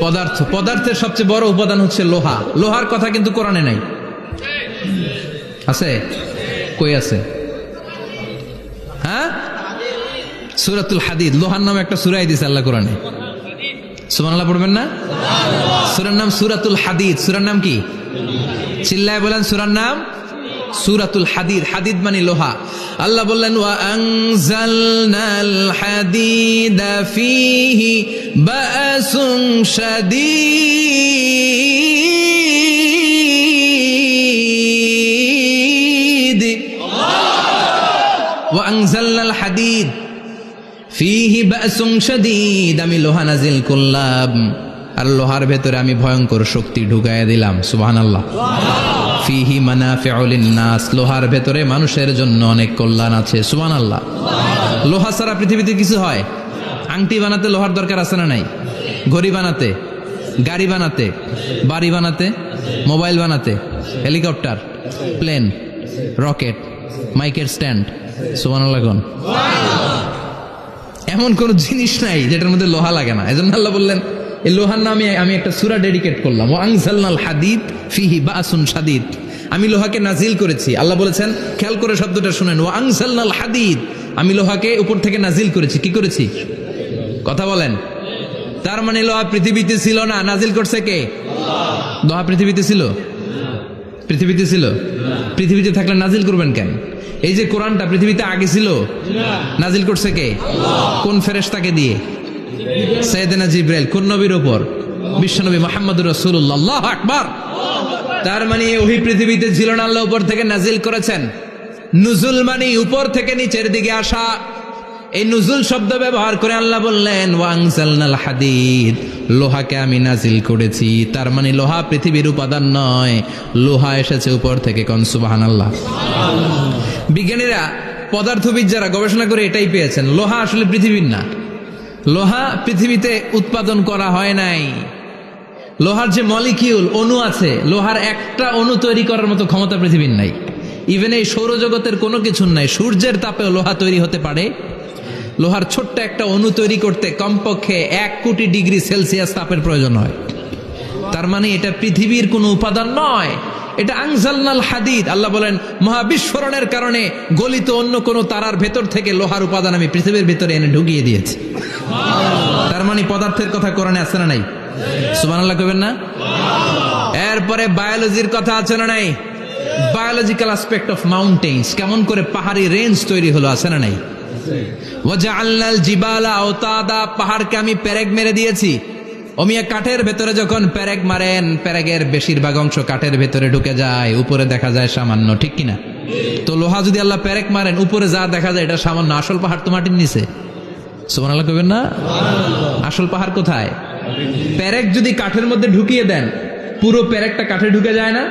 পদার্থ। পদার্থের সবচেয়ে বড় উপাদান হচ্ছে লোহা। লোহার কথা কিন্তু কোরআনে নাই। আছে? কই আছে? হ্যাঁ, সূরাতুল হাদিদ, লোহার নামে একটা সূরাই দিয়েছে আল্লাহ কোরআনে। সুবহানাল্লাহ পড়বেন না? সূরার নাম সূরাতুল হাদিদ। সূরার নাম কি? চিল্লায় বলেন সূরার নাম সূরাতুল হাদিদ। হাদিদ মানে লোহা। আল্লাহ বললেন ওয়া আনজালনাল হাদিদা ফীহি বা'সুন শাদীদ ওয়া আনজালনাল হাদিদ ফীহি বাসুন শাদীদ, আমি লোহা নাজিল করলাম আর লোহার ভেতরে আমি ভয়ঙ্কর শক্তি ঢুকাইয়া দিলাম। সুবহানাল্লাহ। ফীহি মানাফিউ লিন-নাস, লোহার ভেতরে মানুষের জন্য অনেক কল্যাণ আছে। সুবহানাল্লাহ। লোহা ছাড়া পৃথিবীতে কিছু হয়? আংটি বানাতে লোহার দরকার আছে না নাই? ঘড়ি বানাতে, গাড়ি বানাতে, বাড়ি বানাতে, মোবাইল বানাতে, হেলিকপ্টার, প্লেন, রকেট, মাইকের স্ট্যান্ড। সুবহানাল্লাহ। কোন এমন কোন জিনিস নাই যেটার মধ্যে লোহা লাগে না। এজন্য আল্লাহ বললেন এই লোহার নামে আমি একটা সূরা ডেডিকেট করলাম, ওয়া আনজালনাল হাদিদ ফীহি বাসুন শাদীদ, আমি লোহাকে নাজিল করেছি। আল্লাহ বলেছেন, খেয়াল করে শব্দটা শুনেন, ওয়া আনজালনাল হাদিদ, আমি লোহাকে উপর থেকে নাজিল করেছি। কি করেছি? কথা বলেন। তার মানে লোহা পৃথিবীতে ছিল না, নাজিল করছে কে? লোহা পৃথিবীতে ছিল? পৃথিবীতে ছিল? পৃথিবীতে থাকলে নাজিল করবেন কেন? এই যে কোরআনটা পৃথিবীতে আগে ছিল, নাজিল করছে কে? কোন ফেরেশতাকে দিয়ে? সাইয়েদনা জিবরাইল। কোন নবীর উপর? বিশ্বনবী মুহাম্মদুর রাসূলুল্লাহ। আল্লাহু আকবার। তার মানে ওহী পৃথিবীতে ছিল না, আল্লাহ উপর থেকে নাজিল করেছেন। নুজুল মানে উপর থেকে নিচের দিকে আসা। এই নুজুল শব্দ ব্যবহার করে আল্লাহ বললেন, ওয়া আনজালনাল হাদিদ, লোহাকে আমি নাজিল করেছি। তার মানে লোহা পৃথিবীর উপাদান নয়, লোহা এসেছে উপর থেকে। কোন সুবহানাল্লাহ। বিজ্ঞানীরা, পদার্থবিদ যারা গবেষণা করে এটাই পেয়েছেন, লোহা আসলে পৃথিবীর না। লোহা পৃথিবীতে উৎপাদন করা হয় নাই। লোহার যে মলিকিউল, অণু আছে, লোহার একটা অণু তৈরি করার মতো ক্ষমতা পৃথিবীর নাই। ইভেন এই সৌরজগতের কোনো কিছুর নাই। সূর্যের তাপেও লোহা তৈরি হতে পারে। লোহার ছোট্ট একটা অণু তৈরি করতে কমপক্ষে 1 কোটি ডিগ্রি সেলসিয়াস তাপের প্রয়োজন হয়। তার মানে এটা পৃথিবীর কোনো উপাদান নয়, এটা আনজালনাল হাদিদ। আল্লাহ বলেন, মহাবিস্ফোরণের কারণে গলিত অন্য কোন তারার ভেতর থেকে লোহার উপাদান আমি পৃথিবীর ভিতরে এনে ঢুকিয়ে দিয়েছি। তার মানে পদার্থের কথা কোরআনে আছে না নাই? সুবহানাল্লাহ কইবেন না? এরপরে বায়োলজির কথা আছে না নাই? বায়োলজিক্যাল অ্যাসপেক্ট অফ মাউন্টেন্স, কেমন করে পাহাড়ি রেঞ্জ তৈরি হলো, আছে না নাই? ওয়াজআলনাল জিবালা আওতাদা, পাহাড়কে আমি পেরেক মেরে দিয়েছি। ওমিয়া কাঠের ভেতরে যখন পেরেক মারেন, পেরেকের বেশিরভাগ অংশ কাঠের ভেতরে ঢুকে যায়, উপরে দেখা যায় সামান্য, ঠিক কিনা? তো লোহা যদি আল্লাহ পেরেক মারেন, উপরে যা দেখা যায় এটা সামান্য, আসল পাহাড় তো মাটির নিচে। সুবহানাল্লাহ কইবেন না? আসল পাহাড় কোথায়? পেরেক যদি কাঠের মধ্যে ঢুকিয়ে দেন, পুরো পেরেকটা কাঠে ঢুকে যায় না?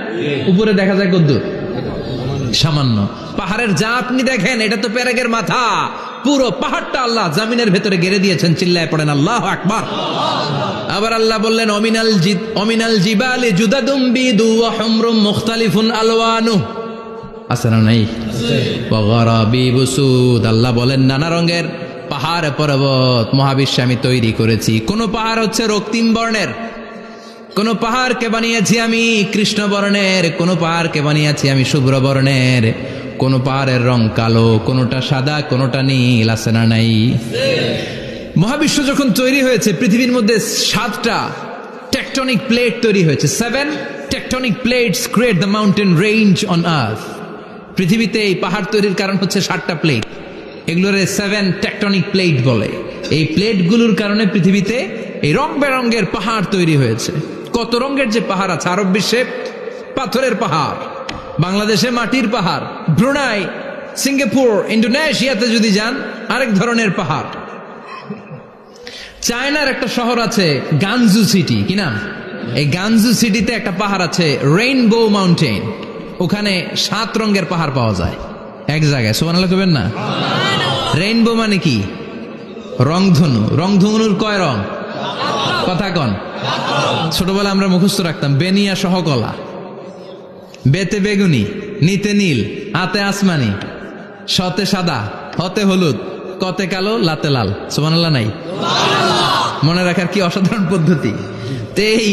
উপরে দেখা যায় কদ্দুর? সামান্য। পাহাড়ের যা আপনি দেখেন এটা তো পেরেকের মাথা। পুরো পাহাড়টা আল্লাহ জামিনের ভেতরে গেড়ে দিয়েছেন। চিল্লায় পড়েন আল্লাহু আকবার। আবার আল্লাহ বললেন, অমিনাল জিবালি জুদাদুম বিদু ওয়া হুমরুম মুখতালিফুন আলওয়ানু, আছে না নাই? ওয়া গারাবিবু সুদ, আল্লাহ বলেন নানা রঙের পাহাড় পর্বত মহাবিশ্বে আমি তৈরি করেছি। কোন পাহাড় হচ্ছে রক্তিম বর্ণের, কোন পাহাড়কে বানিয়েছি আমি কৃষ্ণ বর্ণের, কোন পাহাড়কে বানিয়েছি আমি শুভ্র বর্ণের, কোন পাহাড়ের রং কালো, কোনটা সাদা, কোনটা নীল, আছে না নাই? মহাবিশ্ব যখন তৈরি হয়েছে, পৃথিবীর মধ্যে 7টা টেকটনিক প্লেট তৈরি হয়েছে। 7 tectonic plates create the mountain range on earth. পৃথিবীতে এই পাহাড় তৈরির কারণ হচ্ছে 7টা প্লেট। এগুলোর 7 টেকটনিক প্লেট বলে। এই প্লেটগুলোর কারণে পৃথিবীতে এই রং বেরঙ্গের পাহাড় তৈরি হয়েছে। কত রঙের যে পাহাড় আছে। আরব বিশ্বে পাথরের পাহাড়, বাংলাদেশে মাটির পাহাড়, ব্রুনাই, সিঙ্গাপুর, ইন্দোনেশিয়াতে যদি যান আরেক ধরনের পাহাড়। চায়নার একটা শহর আছে গানজু সিটি, কি নাম? এই গানজু সিটিতে একটা পাহাড় আছে রেইনবো মাউন্টেন। ওখানে 7 রঙের পাহাড় পাওয়া যায় এক জায়গায়। সুবহানাল্লাহ কইবেন না? রেইনবো মানে কি? রংধনু। রংধনুর কয় রং? কথা কন। ছোটবেলা আমরা মুখস্থ রাখতাম, বেনিয়া সহকলা, বেতে বেগুনি, নিতে নীল, আতে আসমানি, শতে সাদা, হতে হলুদ, কতে কালো, লাতে লাল। সুবহানাল্লাহ নাই? মনে রাখার কি অসাধারণ পদ্ধতি। তো এই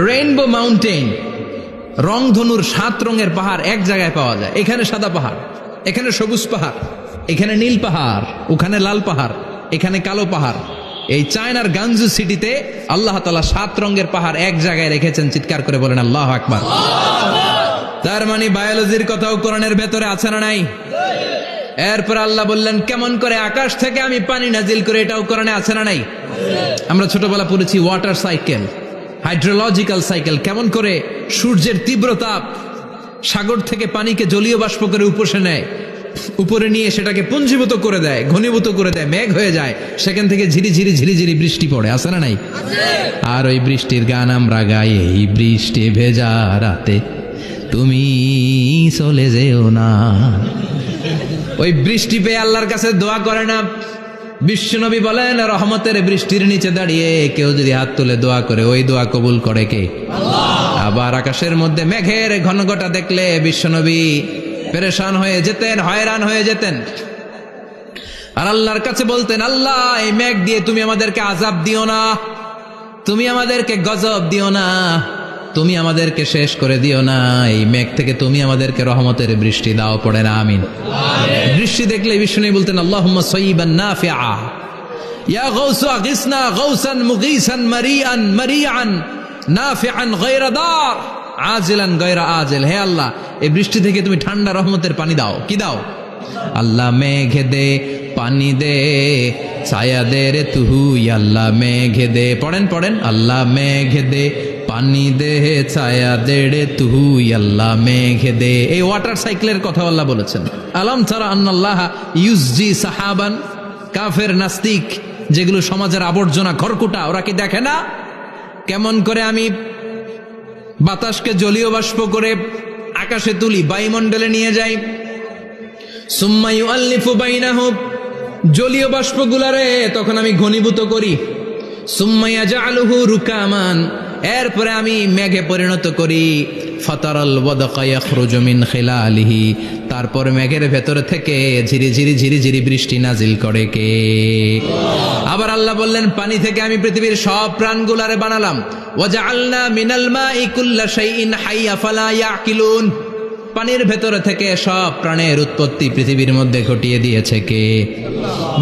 রেইনবো মাউন্টেন, রংধনুর 7 রঙের পাহাড় এক জায়গায় পাওয়া যায়। এখানে সাদা পাহাড়, এখানে সবুজ পাহাড়, এখানে নীল পাহাড়, ওখানে লাল পাহাড়, এখানে কালো পাহাড়। এই চায়নার গানজু সিটিতে আল্লাহ তাআলা 7 রঙের পাহাড় এক জায়গায় রেখেছেন। চিৎকার করে বলেন আল্লাহু আকবার। তার মানে বায়োলজির কথাও কোরআনের ভেতরে আছে না নাই? এরপর আল্লাহ বললেন, কেমন করে আকাশ থেকে আমি পানি নাজিল করে, এটাও কোরআনে আছে না নাই? আমরা ছোটবেলা পড়েছি ওয়াটার সাইকেল, হাইড্রোলজিক্যাল সাইকেল। কেমন করে সূর্যের তীব্র তাপ সাগর থেকে পানিকে জলীয় বাষ্প করে উপসে নেয়, উপরে নিয়ে সেটাকে পুঞ্জীভূত করে দেয়, ঘনীভূত করে দেয়, মেঘ হয়ে যায়, সেখান থেকে ঝিরিঝিরি ঝিরিঝিরি বৃষ্টি পড়ে, আছে না নাই? আর ওই বৃষ্টির গান আমরা গাই, এই বৃষ্টি ভেজা রাতে তুমি চলে যেও না। ওই বৃষ্টি পেয়ে আল্লাহর কাছে দোয়া করে না। বিশ্বনবী বলেন, রহমতের বৃষ্টির নিচে দাঁড়িয়ে কেউ যদি হাত তুলে দোয়া করে, ওই দোয়া কবুল করে কে? আল্লাহ। আবার আকাশের মধ্যে মেঘের ঘনঘটা দেখলে বিশ্বনবী পেরেশান হয়ে যেতেন, হয়রান হয়ে যেতেন, আর আল্লাহর কাছে বলতেন, আল্লাহ এই মেঘ দিয়ে তুমি আমাদেরকে আযাব দিও না, তুমি আমাদেরকে গজব দিও না, তুমি আমাদেরকে শেষ করে দিও না, এই মেঘ থেকে তুমি আমাদেরকে রহমতের বৃষ্টি দাও। পড়ে না আমিন। বৃষ্টি দেখলে বিষ্ণু বলতেন, আল্লাহুম্মা সাইয়্যিবান নাফিআ ইয়া গাউসু আগিসনা গাউসান মুগীসান মারিআন মারিআন নাফিআন গায়রা দার আজিলান গায়রা আজিল। হে আল্লাহ, এই বৃষ্টি থেকে তুমি ঠান্ডা রহমতের পানি দাও। কি দাও? আল্লাহ মেঘে দে পানি দে, ছায়া দে রে তুহু, আল্লাহ মেঘে দে। পড়েন পড়েন, আল্লাহ মেঘে দে পানি দে, ছায়া দে রে তুহু, আল্লাহ মেঘে দে। এই ওয়াটার সাইকেলের কথা আল্লাহ বলেছেন। আলম তারা আন্নাল্লাহ ইউসজি সাহাবান। কাফের নাস্তিক যেগুলো সমাজের আবর্জনা খড়কুটা, ওরা কি দেখে না কেমন করে আমি বাতাসকে জলীয় বাষ্প করে আকাশে তুলি, বায়ুমণ্ডলে নিয়ে যাই, সুম্মা ইউআল্লিফু বাইনাহুম, জলীয় বাষ্পগুলারে তখন আমি ঘনীভূত করি, সুম্মা ইয়াজআলুহু রুকামান, এরপরে আমি মেঘে পরিণত করি, ফাতারাল ওয়াদকা ইয়াখরুজু মিন খিলালিহি, তারপর মেঘের ভেতর থেকে ঝিরিঝিরি ঝিরিঝিরি বৃষ্টি নাজিল করে কে? আবার আল্লাহ বললেন, পানি থেকে আমি পৃথিবীর সব প্রাণগুলারে বানালাম, ওয়াজআলনা মিনাল মাই কুল্লা শাইইন হাইয়া ফালা ইয়াকিলুন, পানির ভেতর থেকে সব প্রাণের উৎপত্তি পৃথিবীর মধ্যে ঘটিয়ে দিয়েছে কে?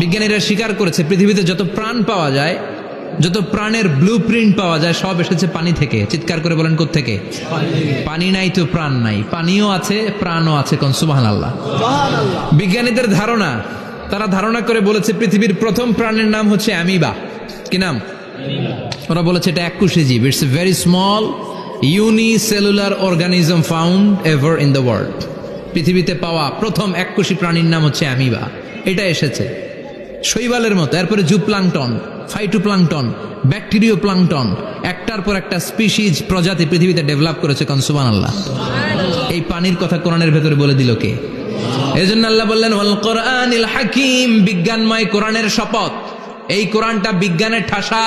বিজ্ঞানীরা স্বীকার করেছে, পৃথিবীতে যত প্রাণ পাওয়া যায়, যত প্রাণের ব্লুপ্রিন্ট পাওয়া যায়, সব এসেছে পানি থেকে। চিৎকার করে বলেন, কোত্থেকে? পানি নাই তো প্রাণ নাই, পানিও আছে প্রাণও আছে। কোন সুবহানাল্লাহ। বিজ্ঞানীদের ধারণা, তারা ধারণা করে বলেছে পৃথিবীর প্রথম প্রাণের নাম হচ্ছে অ্যামিবা। কি নাম? ওরা বলেছে এটা এককোষী জীব, it's a very small unicellular organism found ever in the world. পৃথিবীতে পাওয়া প্রথম এককোষী প্রাণীর নাম হচ্ছে অ্যামিবা। এটা এসেছে শৈবালের মতো, এরপরে জুপ্লাংটন, ফাইটোপ্লাংটন, ব্যাকটেরিও প্লাংটন, একটার পর একটা স্পিসিজ প্রজাতি পৃথিবীতে ডেভেলপ করেছে। কোন সুবহানাল্লাহ। এই পানির কথা কোরআনের ভেতরে বলে দিল কে? এজন্য আল্লাহ বললেন, ওয়াল কোরআনিল হাকিম, বিজ্ঞানময় কোরআনের শপথ। এই কোরআনটা বিজ্ঞানের ঠাসা,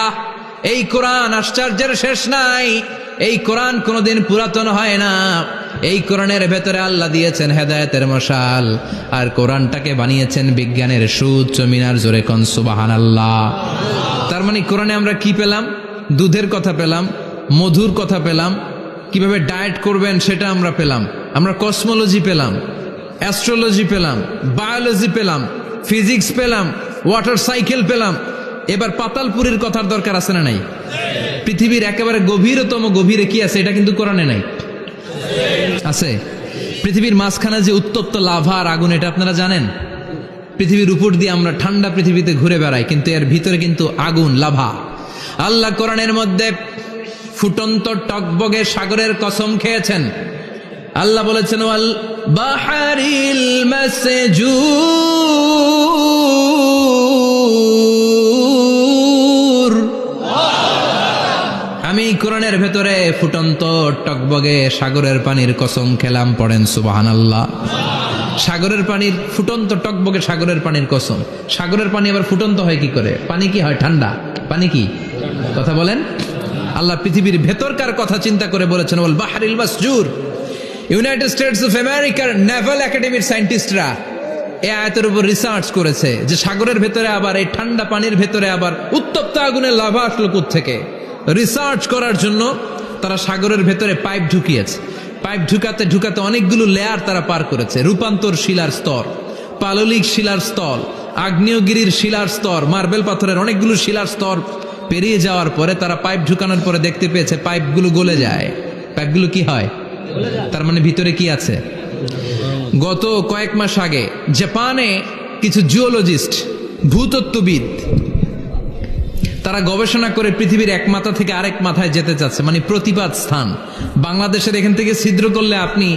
এই কোরআন আশ্চর্যের শেষ নাই, এই কোরআন কোনোদিন পুরাতন হয় না। এই কোরআনের ভেতরে আল্লাহ দিয়েছেন হেদায়েতের মশাল, আর কোরআনটাকে বানিয়েছেন বিজ্ঞানের সুউচ্চ মিনার। জোরে কোন সুবহানাল্লাহ। তার মানে কোরআনে আমরা কি পেলাম? দুধের কথা পেলাম, মধুর কথা পেলাম, কিভাবে ডায়েট করবেন সেটা আমরা পেলাম, আমরা কসমোলজি পেলাম, অ্যাস্ট্রোলজি পেলাম, বায়োলজি পেলাম, ফিজিক্স পেলাম, ওয়াটার সাইকেল পেলাম। এবার পাতালপুরীর কথার দরকার আছে না নাই? পৃথিবীর একেবারে গভীরতম গভীরে কি আছে? এটা কিন্তু কোরআনে নাই, আছে। পৃথিবীর মাঝখানে যে উত্তপ্ত লাভা আর আগুন, এটা আপনারা জানেন? পৃথিবীর উপর দিয়ে আমরা ঠান্ডা পৃথিবীতে ঘুরে বেড়াই, কিন্তু এর ভিতরে কিন্তু আগুন, লাভা। আল্লাহ কোরআনের মধ্যে ফুটন্ত টকবগে সাগরের কসম খেয়েছেন। আল্লাহ বলেছেন, ওয়াল বাহারিল মাসজুর, আমি কোরআনের ভেতরে ফুটন্ত টকবগে সাগরের পানির কসম খেলাম। পড়েন সুবহানাল্লাহ। সাগরের পানির ফুটন্ত টকবগে সাগরের পানির কসম। সাগরের পানি আবার ফুটন্ত হয় কি করে? পানি কি হয়? ঠান্ডা। পানি কি? কথা বলেন। আল্লাহ পৃথিবীর ভেতরকার কথা চিন্তা করে বলেছেন, ওয়াল বাহরিল মাসজুর। ইউনাইটেড স্টেটস অফ আমেরিকার নেভাল একাডেমির সায়েন্টিস্টরা এই আয়াতের উপর রিসার্চ করেছে যে সাগরের ভেতরে আবার এই ঠান্ডা পানির ভেতরে আবার উত্তপ্ত আগুনের লাভা আসলো কোত্থেকে। রিসার্চ করার জন্য তারা সাগরের ভেতরে পাইপ ঢুকিয়েছে। পাইপ ঢুকাতে ঢুকাতে অনেকগুলো লেয়ার তারা পার করেছে। রূপান্তর শিলার স্তর, পাললিক শিলার স্তর, আগ্নেয়গিরির শিলার স্তর, মার্বেল পাথরের অনেকগুলো শিলার স্তর পেরিয়ে যাওয়ার পরে তারা পাইপ ঢুকানোর পরে দেখতে পেয়েছে পাইপগুলো গলে যায়। পাইপগুলো কি হয়? তার মানে ভিতরে কি আছে? গত কয়েক মাস আগে জাপানে কিছু জিওলজিস্ট, ভূতত্ত্ববিদ, তারা গবেষণা করে পৃথিবীর এক মাথা থেকে আরেক মাথায় যেতে চাচ্ছে, মানে প্রতিপাদ স্থান। বাংলাদেশের এখান থেকে ছিদ্র করলে আপনি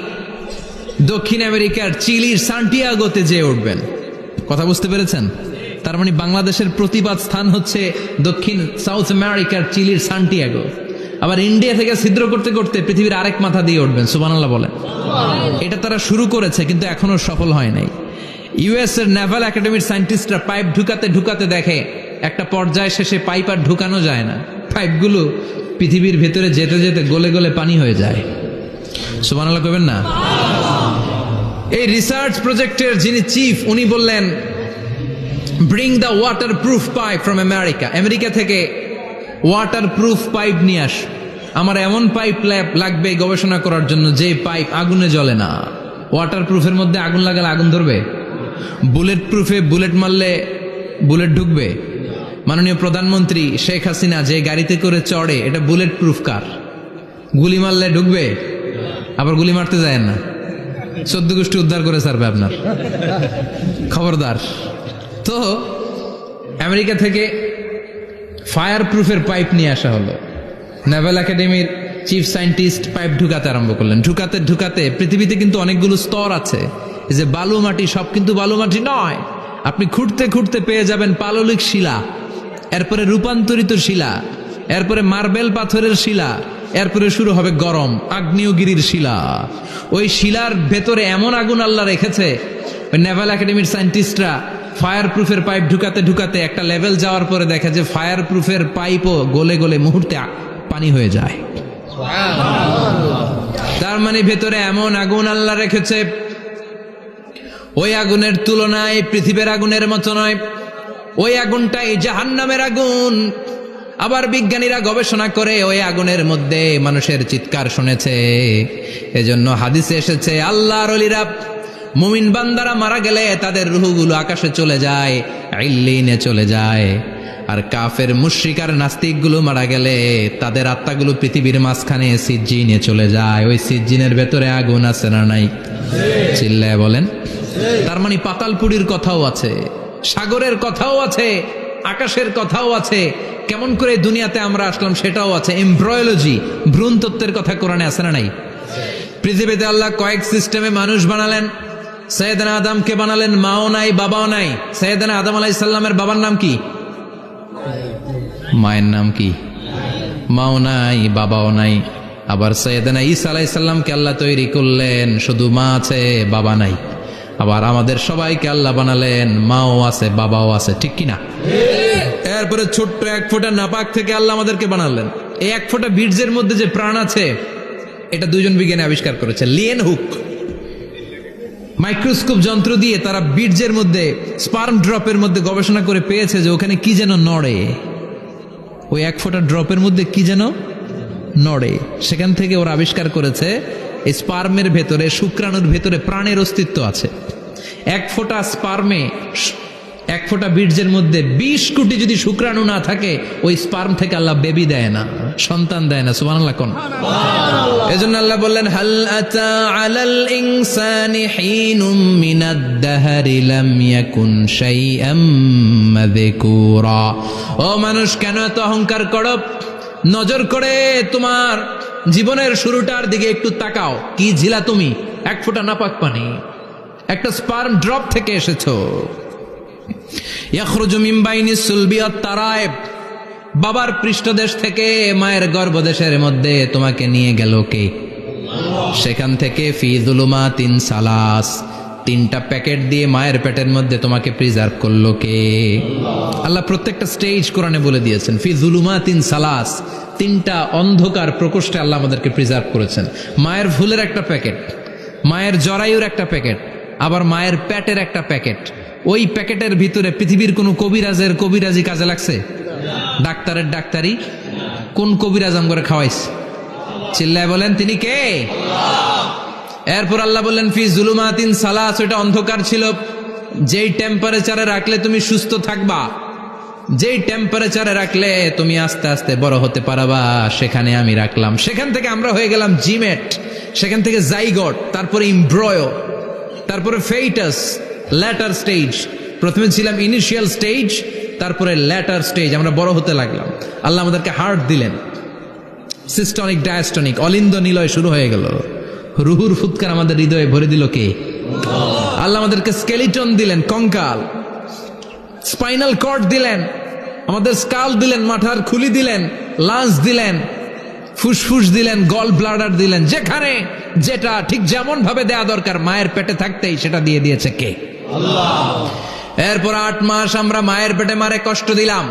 দক্ষিণ আমেরিকার চিলির সান্টিয়াগোতে যেয়ে উঠবেন। কথা বুঝতে পেরেছেন? তার মানে বাংলাদেশের প্রতিবাদ স্থান হচ্ছে দক্ষিণ সাউথ আমেরিকার চিলির সান্টিয়াগো। আবার ইন্ডিয়া থেকে ছিদ্র করতে করতে পৃথিবীর আরেক মাথা দিয়ে উঠবেন। সুবহানাল্লাহ বলেন। এটা তারা শুরু করেছে, কিন্তু এখনো সফল হয় নাই। ইউএস এর নেভাল একাডেমির সায়েন্টিস্টরা পাইপ ঢুকাতে ঢুকাতে দেখে একটা পর্যায় শেষে পাইপ আর ঢুকানো যায় না, পাইপগুলো পৃথিবীর ভেতরে যেতে যেতে গলে গলে পানি হয়ে যায়। সুবহানাল্লাহ কইবেন না? এই রিসার্চ প্রজেক্টের যিনি চিফ, উনি বললেন, bring the water proof pipe from America. America থেকে ওয়াটার প্রুফ পাইপ নিয়ে আস। আমার এমন পাইপ লাগবে গবেষণা করার জন্য যে পাইপ আগুনে জ্বলে না। ওয়াটার প্রুফের মধ্যে আগুন লাগালে আগুন ধরবে? বুলেট প্রুফে বুলেট মারলে বুলেট ঢুকবে? মাননীয় প্রধানমন্ত্রী শেখ হাসিনা যে গাড়িতে করে চড়ে, এটা বুলেট প্রুফ কার? গুলি মারলে ঢুকবে? আবার গুলি মারতে যায় না, 14 গোষ্ঠী উদ্ধার করে ছাড়বে আপনার, খবরদার। তো আমেরিকা থেকে ফায়ার প্রুফের পাইপ নিয়ে আসা হলো। নেভাল একাডেমির চিফ সায়েন্টিস্ট পাইপ ঢুকাতে আরম্ভ করলেন। ঢুকাতে ঢুকাতে পৃথিবীতে কিন্তু অনেকগুলো স্তর আছে। এই যে বালু মাটি, সব কিন্তু বালু মাটি নয়। আপনি খুঁড়তে খুঁড়তে পেয়ে যাবেন পাললিক শিলা, এরপরে রূপান্তরিত শিলা, এরপরে মার্বেল পাথরের শিলা, এরপরে শুরু হবে গরম আগ্নেয়গিরির শিলা। ওই শিলার ভেতরে এমন আগুন আল্লাহ রেখেছে, ওই নেভাল একাডেমির সায়েন্টিস্টরা ফায়ার প্রুফের পাইপ ঢুকাতে ঢুকাতে একটা লেভেল যাওয়ার পরে দেখে যে ফায়ার প্রুফের পাইপও গলে গলে মুহূর্তে পানি হয়ে যায়। তার মানে ভেতরে এমন আগুন আল্লাহ রেখেছে, ওই আগুনের তুলনায় পৃথিবীর আগুনের মতো নয়। ওই আগুনটাই জাহান্নামের আগুন। আবার বিজ্ঞানীরা গবেষণা করে ওই আগুনের মধ্যে মানুষের চিৎকার শুনেছে। এজন্য হাদিসে এসেছে, আল্লাহর ওলিরা, মুমিন বান্দারা মারা গেলে তাদের রূহগুলো আকাশে চলে যায়, ইল্লিনে চলে যায়। আর কাফের মুশরিক আর নাস্তিক গুলো মারা গেলে তাদের আত্মাগুলো পৃথিবীর মাঝখানে সিজ্জিনে চলে যায়। ওই সিজ্জিনের ভেতরে আগুন আছে না নাই? চিল্লায় বলেন। তার মানে পাতালপুরীর কথাও আছে, সাগরের কথাও আছে, আকাশের কথাও আছে। কেমন করে দুনিয়াতে আমরা আসলাম সেটাও আছে। এমব্রয়োলজি, ভ্রূণ তত্ত্বের কথা কোরআনে আছে না নাই? পৃথিবীতে আল্লাহ কয়েক সিস্টেমে মানুষ বানালেন। সৈয়দনা আদমকে বানালেন, মাও নাই বাবাও নাই। সৈয়দনা আদম আলাইহিস সালামের বাবার নাম কি? মায়ের নাম কি? মাও নাই বাবাও নাই। আবার সৈয়দনা ঈসা আলাইহিস সালামকে আল্লাহ তৈরি করলেন, শুধু মা আছে বাবা নাই। আবার আমাদের সবাইকে আল্লাহ বানালেন, মাও আছে বাবাও আছে, ঠিক কিনা? এরপরে ছোট্ট 1 ফোঁটা নাপাক থেকে আল্লাহ আমাদেরকে বানালেন। এই 1 ফোঁটা বীর্যের মধ্যে যে প্রাণ আছে, এটা 2জন বিজ্ঞানী আবিষ্কার করেছে। লিয়েন হুক মাইক্রোস্কোপ যন্ত্র দিয়ে তারা বীর্যের মধ্যে, স্পার্ম ড্রপের মধ্যে গবেষণা করে পেয়েছে যে ওখানে কি যেন নড়ে। ওই 1 ফোঁটা ড্রপের মধ্যে কি যেন নড়ে। সেখান থেকে ওরা আবিষ্কার করেছে এই স্পার্মের ভেতরে, শুক্রাণুর ভেতরে প্রাণের অস্তিত্ব আছে। 1 ফোঁটা স্পার্মে, 1 ফোঁটা বীর্যের মধ্যে 20 কোটি যদি শুক্রাণু না থাকে, ওই স্পার্ম থেকে আল্লাহ বেবি দেয় না, সন্তান দেয় না। সুবহানাল্লাহ কোন? এজন্য আল্লাহ বললেন, হাল আতা আলাল ইনসানি হিনুম মিনাদ দাহরি লাম ইয়াকুন শাইআম মাযকুরা। ও মানুষ, কেন এত অহংকার করো? নজর করে তোমার জীবনের শুরুটার দিকে একটু তাকাও। কি ঝিলা তুমি? 1 ফোঁটা নাপাক পানি, একটা স্পার্ম ড্রপ থেকে এসেছো। ইয়াখরুজু মিন বাইনিস সুলবি ওয়াত তারায়েব, বাবার পৃষ্ঠদেশ থেকে মায়ের গর্ভদেশের মধ্যে তোমাকে নিয়ে গেল কে? সেখান থেকে ফি যুলুমাতিন সালাস, 3টা প্যাকেট দিয়ে মায়ের পেটের মধ্যে তোমাকে প্রিজার্ভ করলো কে? আল্লাহ প্রত্যেকটা স্টেজ কোরআনে বলে দিয়েছেন। ফি যুলুমাতিন সালাস, 3টা অন্ধকার প্রকোষ্ঠে আল্লাহ আমাদেরকে প্রিজার্ভ করেছেন। মায়ের ভুলের একটা প্যাকেট, মায়ের জরায়ুর একটা প্যাকেট, আবার মায়ের পেটের একটা প্যাকেট। ওই প্যাকেটের ভিতরে পৃথিবীর কোন কবিরাজের কবিরাজি কাজে লাগছে? ডাক্তারের ডাক্তারি? কোন কবিরাজ আমগরে খাওয়াইছে? চিল্লায় বলেন, তিনি কে? এরপর আল্লাহ বললেন, ফি যুলুমাতিন সালাস, ওটা অন্ধকার ছিল। যেই টেম্পারেচারে রাখলে তুমি সুস্থ থাকবা, যেই টেম্পারেচারে রাখলে তুমি আস্তে আস্তে বড় হতে পারবা, সেখানে আমি রাখলাম। সেখান থেকে আমরা হয়ে গেলাম জিমেট, সেখান থেকে জাইগট, তারপরে ইমব্রয়ো, তারপরে ফেইটাস, ল্যাটার স্টেজ। প্রথমে ছিলাম ইনিশিয়াল স্টেজ, তারপরে ল্যাটার স্টেজ, আমরা বড় হতে লাগলাম। আল্লাহ আমাদেরকে হার্ট দিলেন, সিস্টনিক ডায়াস্টনিক, অলিন্দ নিলয় শুরু হয়ে গেল। রুহুর ফুৎকার আমাদের হৃদয়ে ভরে দিল কে? আল্লাহ আমাদেরকে স্কেলিটন দিলেন, কঙ্কাল, স্পাইনাল কর্ড দিলেন, আমাদের স্কাল দিলেন, মাথার খুলি দিলেন, লাঞ্চ দিলেন, ফুসফুস দিলেন, গল ব্লাডার দিলেন, যেখানে যেটা ঠিক যেমন ভাবে দেয়া দরকার মায়ের পেটে থাকতেই সেটা দিয়ে দিয়েছে কে? আল্লাহ। এরপর 8 মাস আমরা মায়ের পেটে মারে কষ্ট দিলাম।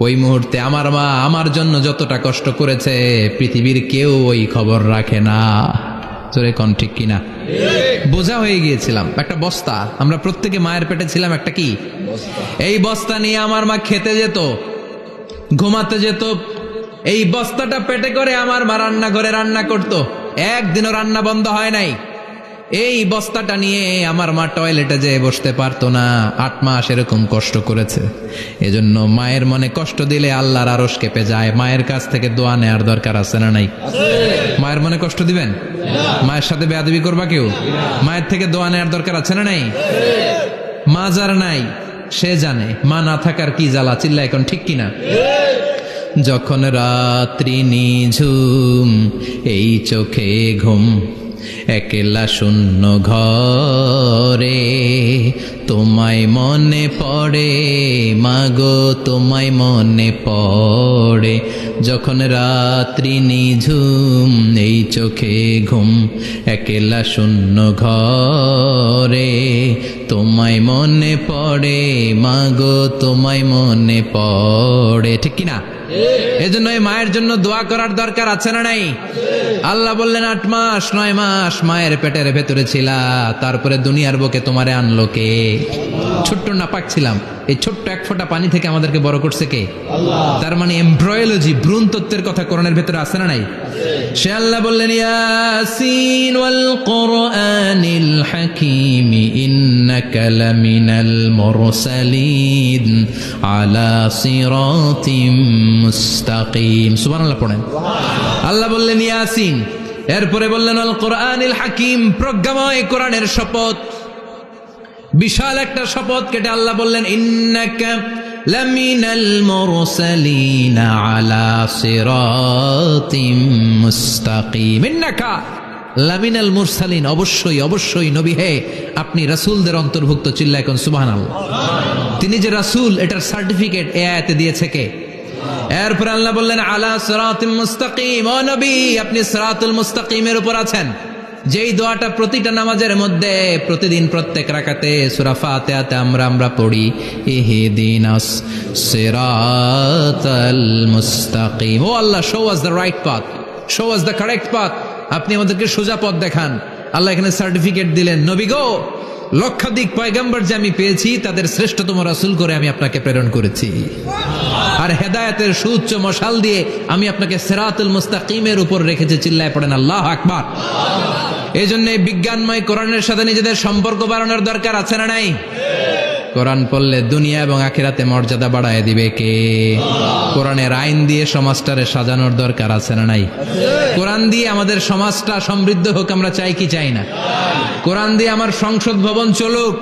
ওই মুহূর্তে আমার মা আমার জন্য যতটা কষ্ট করেছে পৃথিবীর কেউ ওই খবর রাখে না। জোরে কোন ঠিক কিনা? বোঝা হয়ে গিয়েছিলাম, একটা বস্তা। আমরা প্রত্যেকে মায়ের পেটে ছিলাম একটা কি এই বস্তা নিয়ে আমার মা খেতে যেত, ঘুমাতে যেত, এই বস্তাটা পেটে করে আমার মা রান্নাঘরে রান্না করত, একদিনও রান্না বন্ধ হয় নাই। এই বস্তাটা নিয়ে আমার মা টয়লেটে যেয়ে বসতে পারতো না। 8 মাস এরকম কষ্ট করেছে। এজন্য মায়ের মনে কষ্ট দিলে আল্লাহর আরশ কেঁপে যায়। মায়ের কাছ থেকে দোয়া নেওয়ার দরকার আছে না নাই? মায়ের মনে কষ্ট দিবেন? মায়ের সাথে বেয়াদবি করবা কেউ? মায়ের থেকে দোয়া নেওয়ার দরকার আছে না নাই? মা যার নাই সে জানে মা না থাকার কি জ্বালা। চিল্লা এখন ঠিক কিনা? যখন রাত্রি নিঝুম এই চোখে ঘুম, একলা শূন্য ঘরে, তোমায় মনে পড়ে মাগো, তোমায় মনে পড়ে। যখন রাত্রি নিঝুম এই চোখে ঘুম, একলা শূন্য ঘরে, তোমায় মনে পড়ে মাগো, তোমায় মনে পড়ে। ঠিক কিনা? এজন্য এই মায়ের জন্য দোয়া করার দরকার আছে না নাই? আল্লাহ বললেন 8 মাস 9 মাস মায়ের পেটের ভেতরে ছিলা, তারপরে দুনিয়ার বুকে তোমারে আনলো কে? ছোট্ট নাপাক ছিলাম, এই ছোট্ট এক ফোঁটা পানি থেকে আমাদেরকে বড় করছে কে? আল্লাহ। তার মানে এমব্রয়োলজি, ভ্রূণ তত্ত্বের কথা কোরআনের ভেতরে আছে না নাই? সে আল্লাহ বললেন ইয়াসিন ওয়াল কোরআনিল হাকীম ইন্নাকা লামিনাল মুরসালিন আলা সিরাতিম মুস্তাকিম। সুবহানাল্লাহ পড়েন। আল্লাহ বললেন ইয়াসিন, এরপরে বললেন আল কোরআনিল হাকীম, প্রজ্ঞাময় কোরআনের শপথ। বিশাল একটা শপথ কেটে আল্লাহ বললেন ইন্নাকা লামিনাল মুরসালিন আলা সিরাতিম মুস্তাকিম। ইন্নাকা লামিনাল মুরসালিন, অবশ্যই অবশ্যই নবী হে আপনি রাসূলদের অন্তর্ভুক্ত। চিল্লা এখন সুবহানাল্লাহ। তিনি যে রাসূল এটার সার্টিফিকেট এই আয়াতে দিয়েছে কে? এরপর আল্লাহ বললেন আলা সিরাতিম মুস্তাকিম, ও নবী আপনি সিরাতুল মুস্তাকিমের উপর আছেন। যেই দোয়াটা প্রতিটা নামাজের মধ্যে প্রতিদিন প্রত্যেক রাকাতে সূরা ফাতিহাতে আমরা পড়ি, ইহদিনাস সিরাতাল মুস্তাকিম। ও আল্লাহ, show us the right path, show us the correct path. আপনি আমাদেরকে সোজা পথ দেখান। আল্লাহ এখানে সার্টিফিকেট দিলেন, নবী গো, লক্ষাধিক পয়গম্বর যে আমি পেয়েছি তাদের শ্রেষ্ঠতম রাসূল করে আমি আপনাকে প্রেরণ করেছি, আর হেদায়েতের সুউচ্চ মশাল দিয়ে আমি আপনাকে সিরাতুল মুস্তাকিমের উপর রেখেছি। চিল্লায় পড়েন আল্লাহু আকবার। এই জন্য বিজ্ঞানময় কোরআনের সাথে নিজেদের সম্পর্ক বাড়ানোর দরকার আছে না নাই? কোরআন পড়লে দুনিয়া এবং আখিরাতে মর্যাদা বাড়ায় দিবে কে? কোরআনের আইন দিয়ে সমাজটারে সাজানোর দরকার আছে না নাই? কোরআন দিয়ে আমাদের সমাজটা সমৃদ্ধ হোক আমরা চাই কি চাই না? কোরআন দিয়ে আমার সংসদ ভবন চলুক,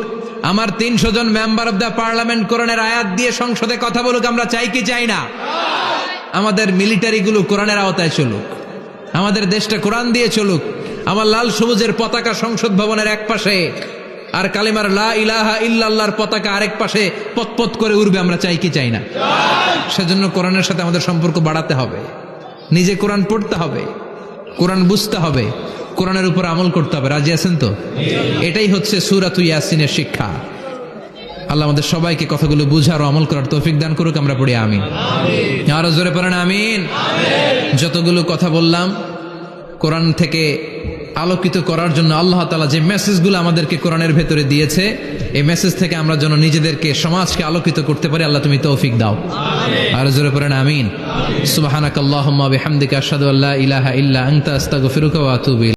আমার 300 জন মেম্বার অব দ্য পার্লামেন্ট কোরআনের আয়াত দিয়ে সংসদে কথা বলুক আমরা চাই কি চাই না? আমাদের মিলিটারি গুলো কোরআনের আওতায় চলুক, আমাদের দেশটা কোরআন দিয়ে চলুক। আমার লাল সবুজের পতাকা সংসদ ভবনের এক পাশে, আর কালিমার লা ইলাহা ইল্লাল্লাহর পতাকা আরেক পাশে পতপত করে উড়বে আমরা চাই কি চাই না? সেজন্য কোরআনের সাথে আমাদের সম্পর্ক বাড়াতে হবে, নিজে কোরআন পড়তে হবে, কোরআন বুঝতে হবে, কোরআনের উপর আমল করতে হবে। রাজি আছেন তো? এটাই হচ্ছে সূরাতুল ইয়াসিনের শিক্ষা। আল্লাহ আমাদের সবাইকে কথাগুলো বুঝার ও আমল করার তৌফিক দান করুক। আমরা পড়ি আমিন। আরো জোরে পড়েন আমিন। যতগুলো কথা বললাম কোরআন থেকে আলোকিত করার জন্য আল্লাহ তাআলা যে মেসেজগুলো আমাদেরকে কোরআনের ভেতরে দিয়েছে, এই মেসেজ থেকে আমরা যেন নিজেদেরকে সমাজকে আলোকিত করতে পারি। আল্লাহ তুমি তৌফিক দাও। আর জোরে পড়েন আমিন। সুবহানাকাল্লাহুম্মা বিহামদিকা আশহাদু আল্লা ইলাহা ইল্লা আনতা আস্তাগফিরুকা ওয়া আতুবু ইলাইক।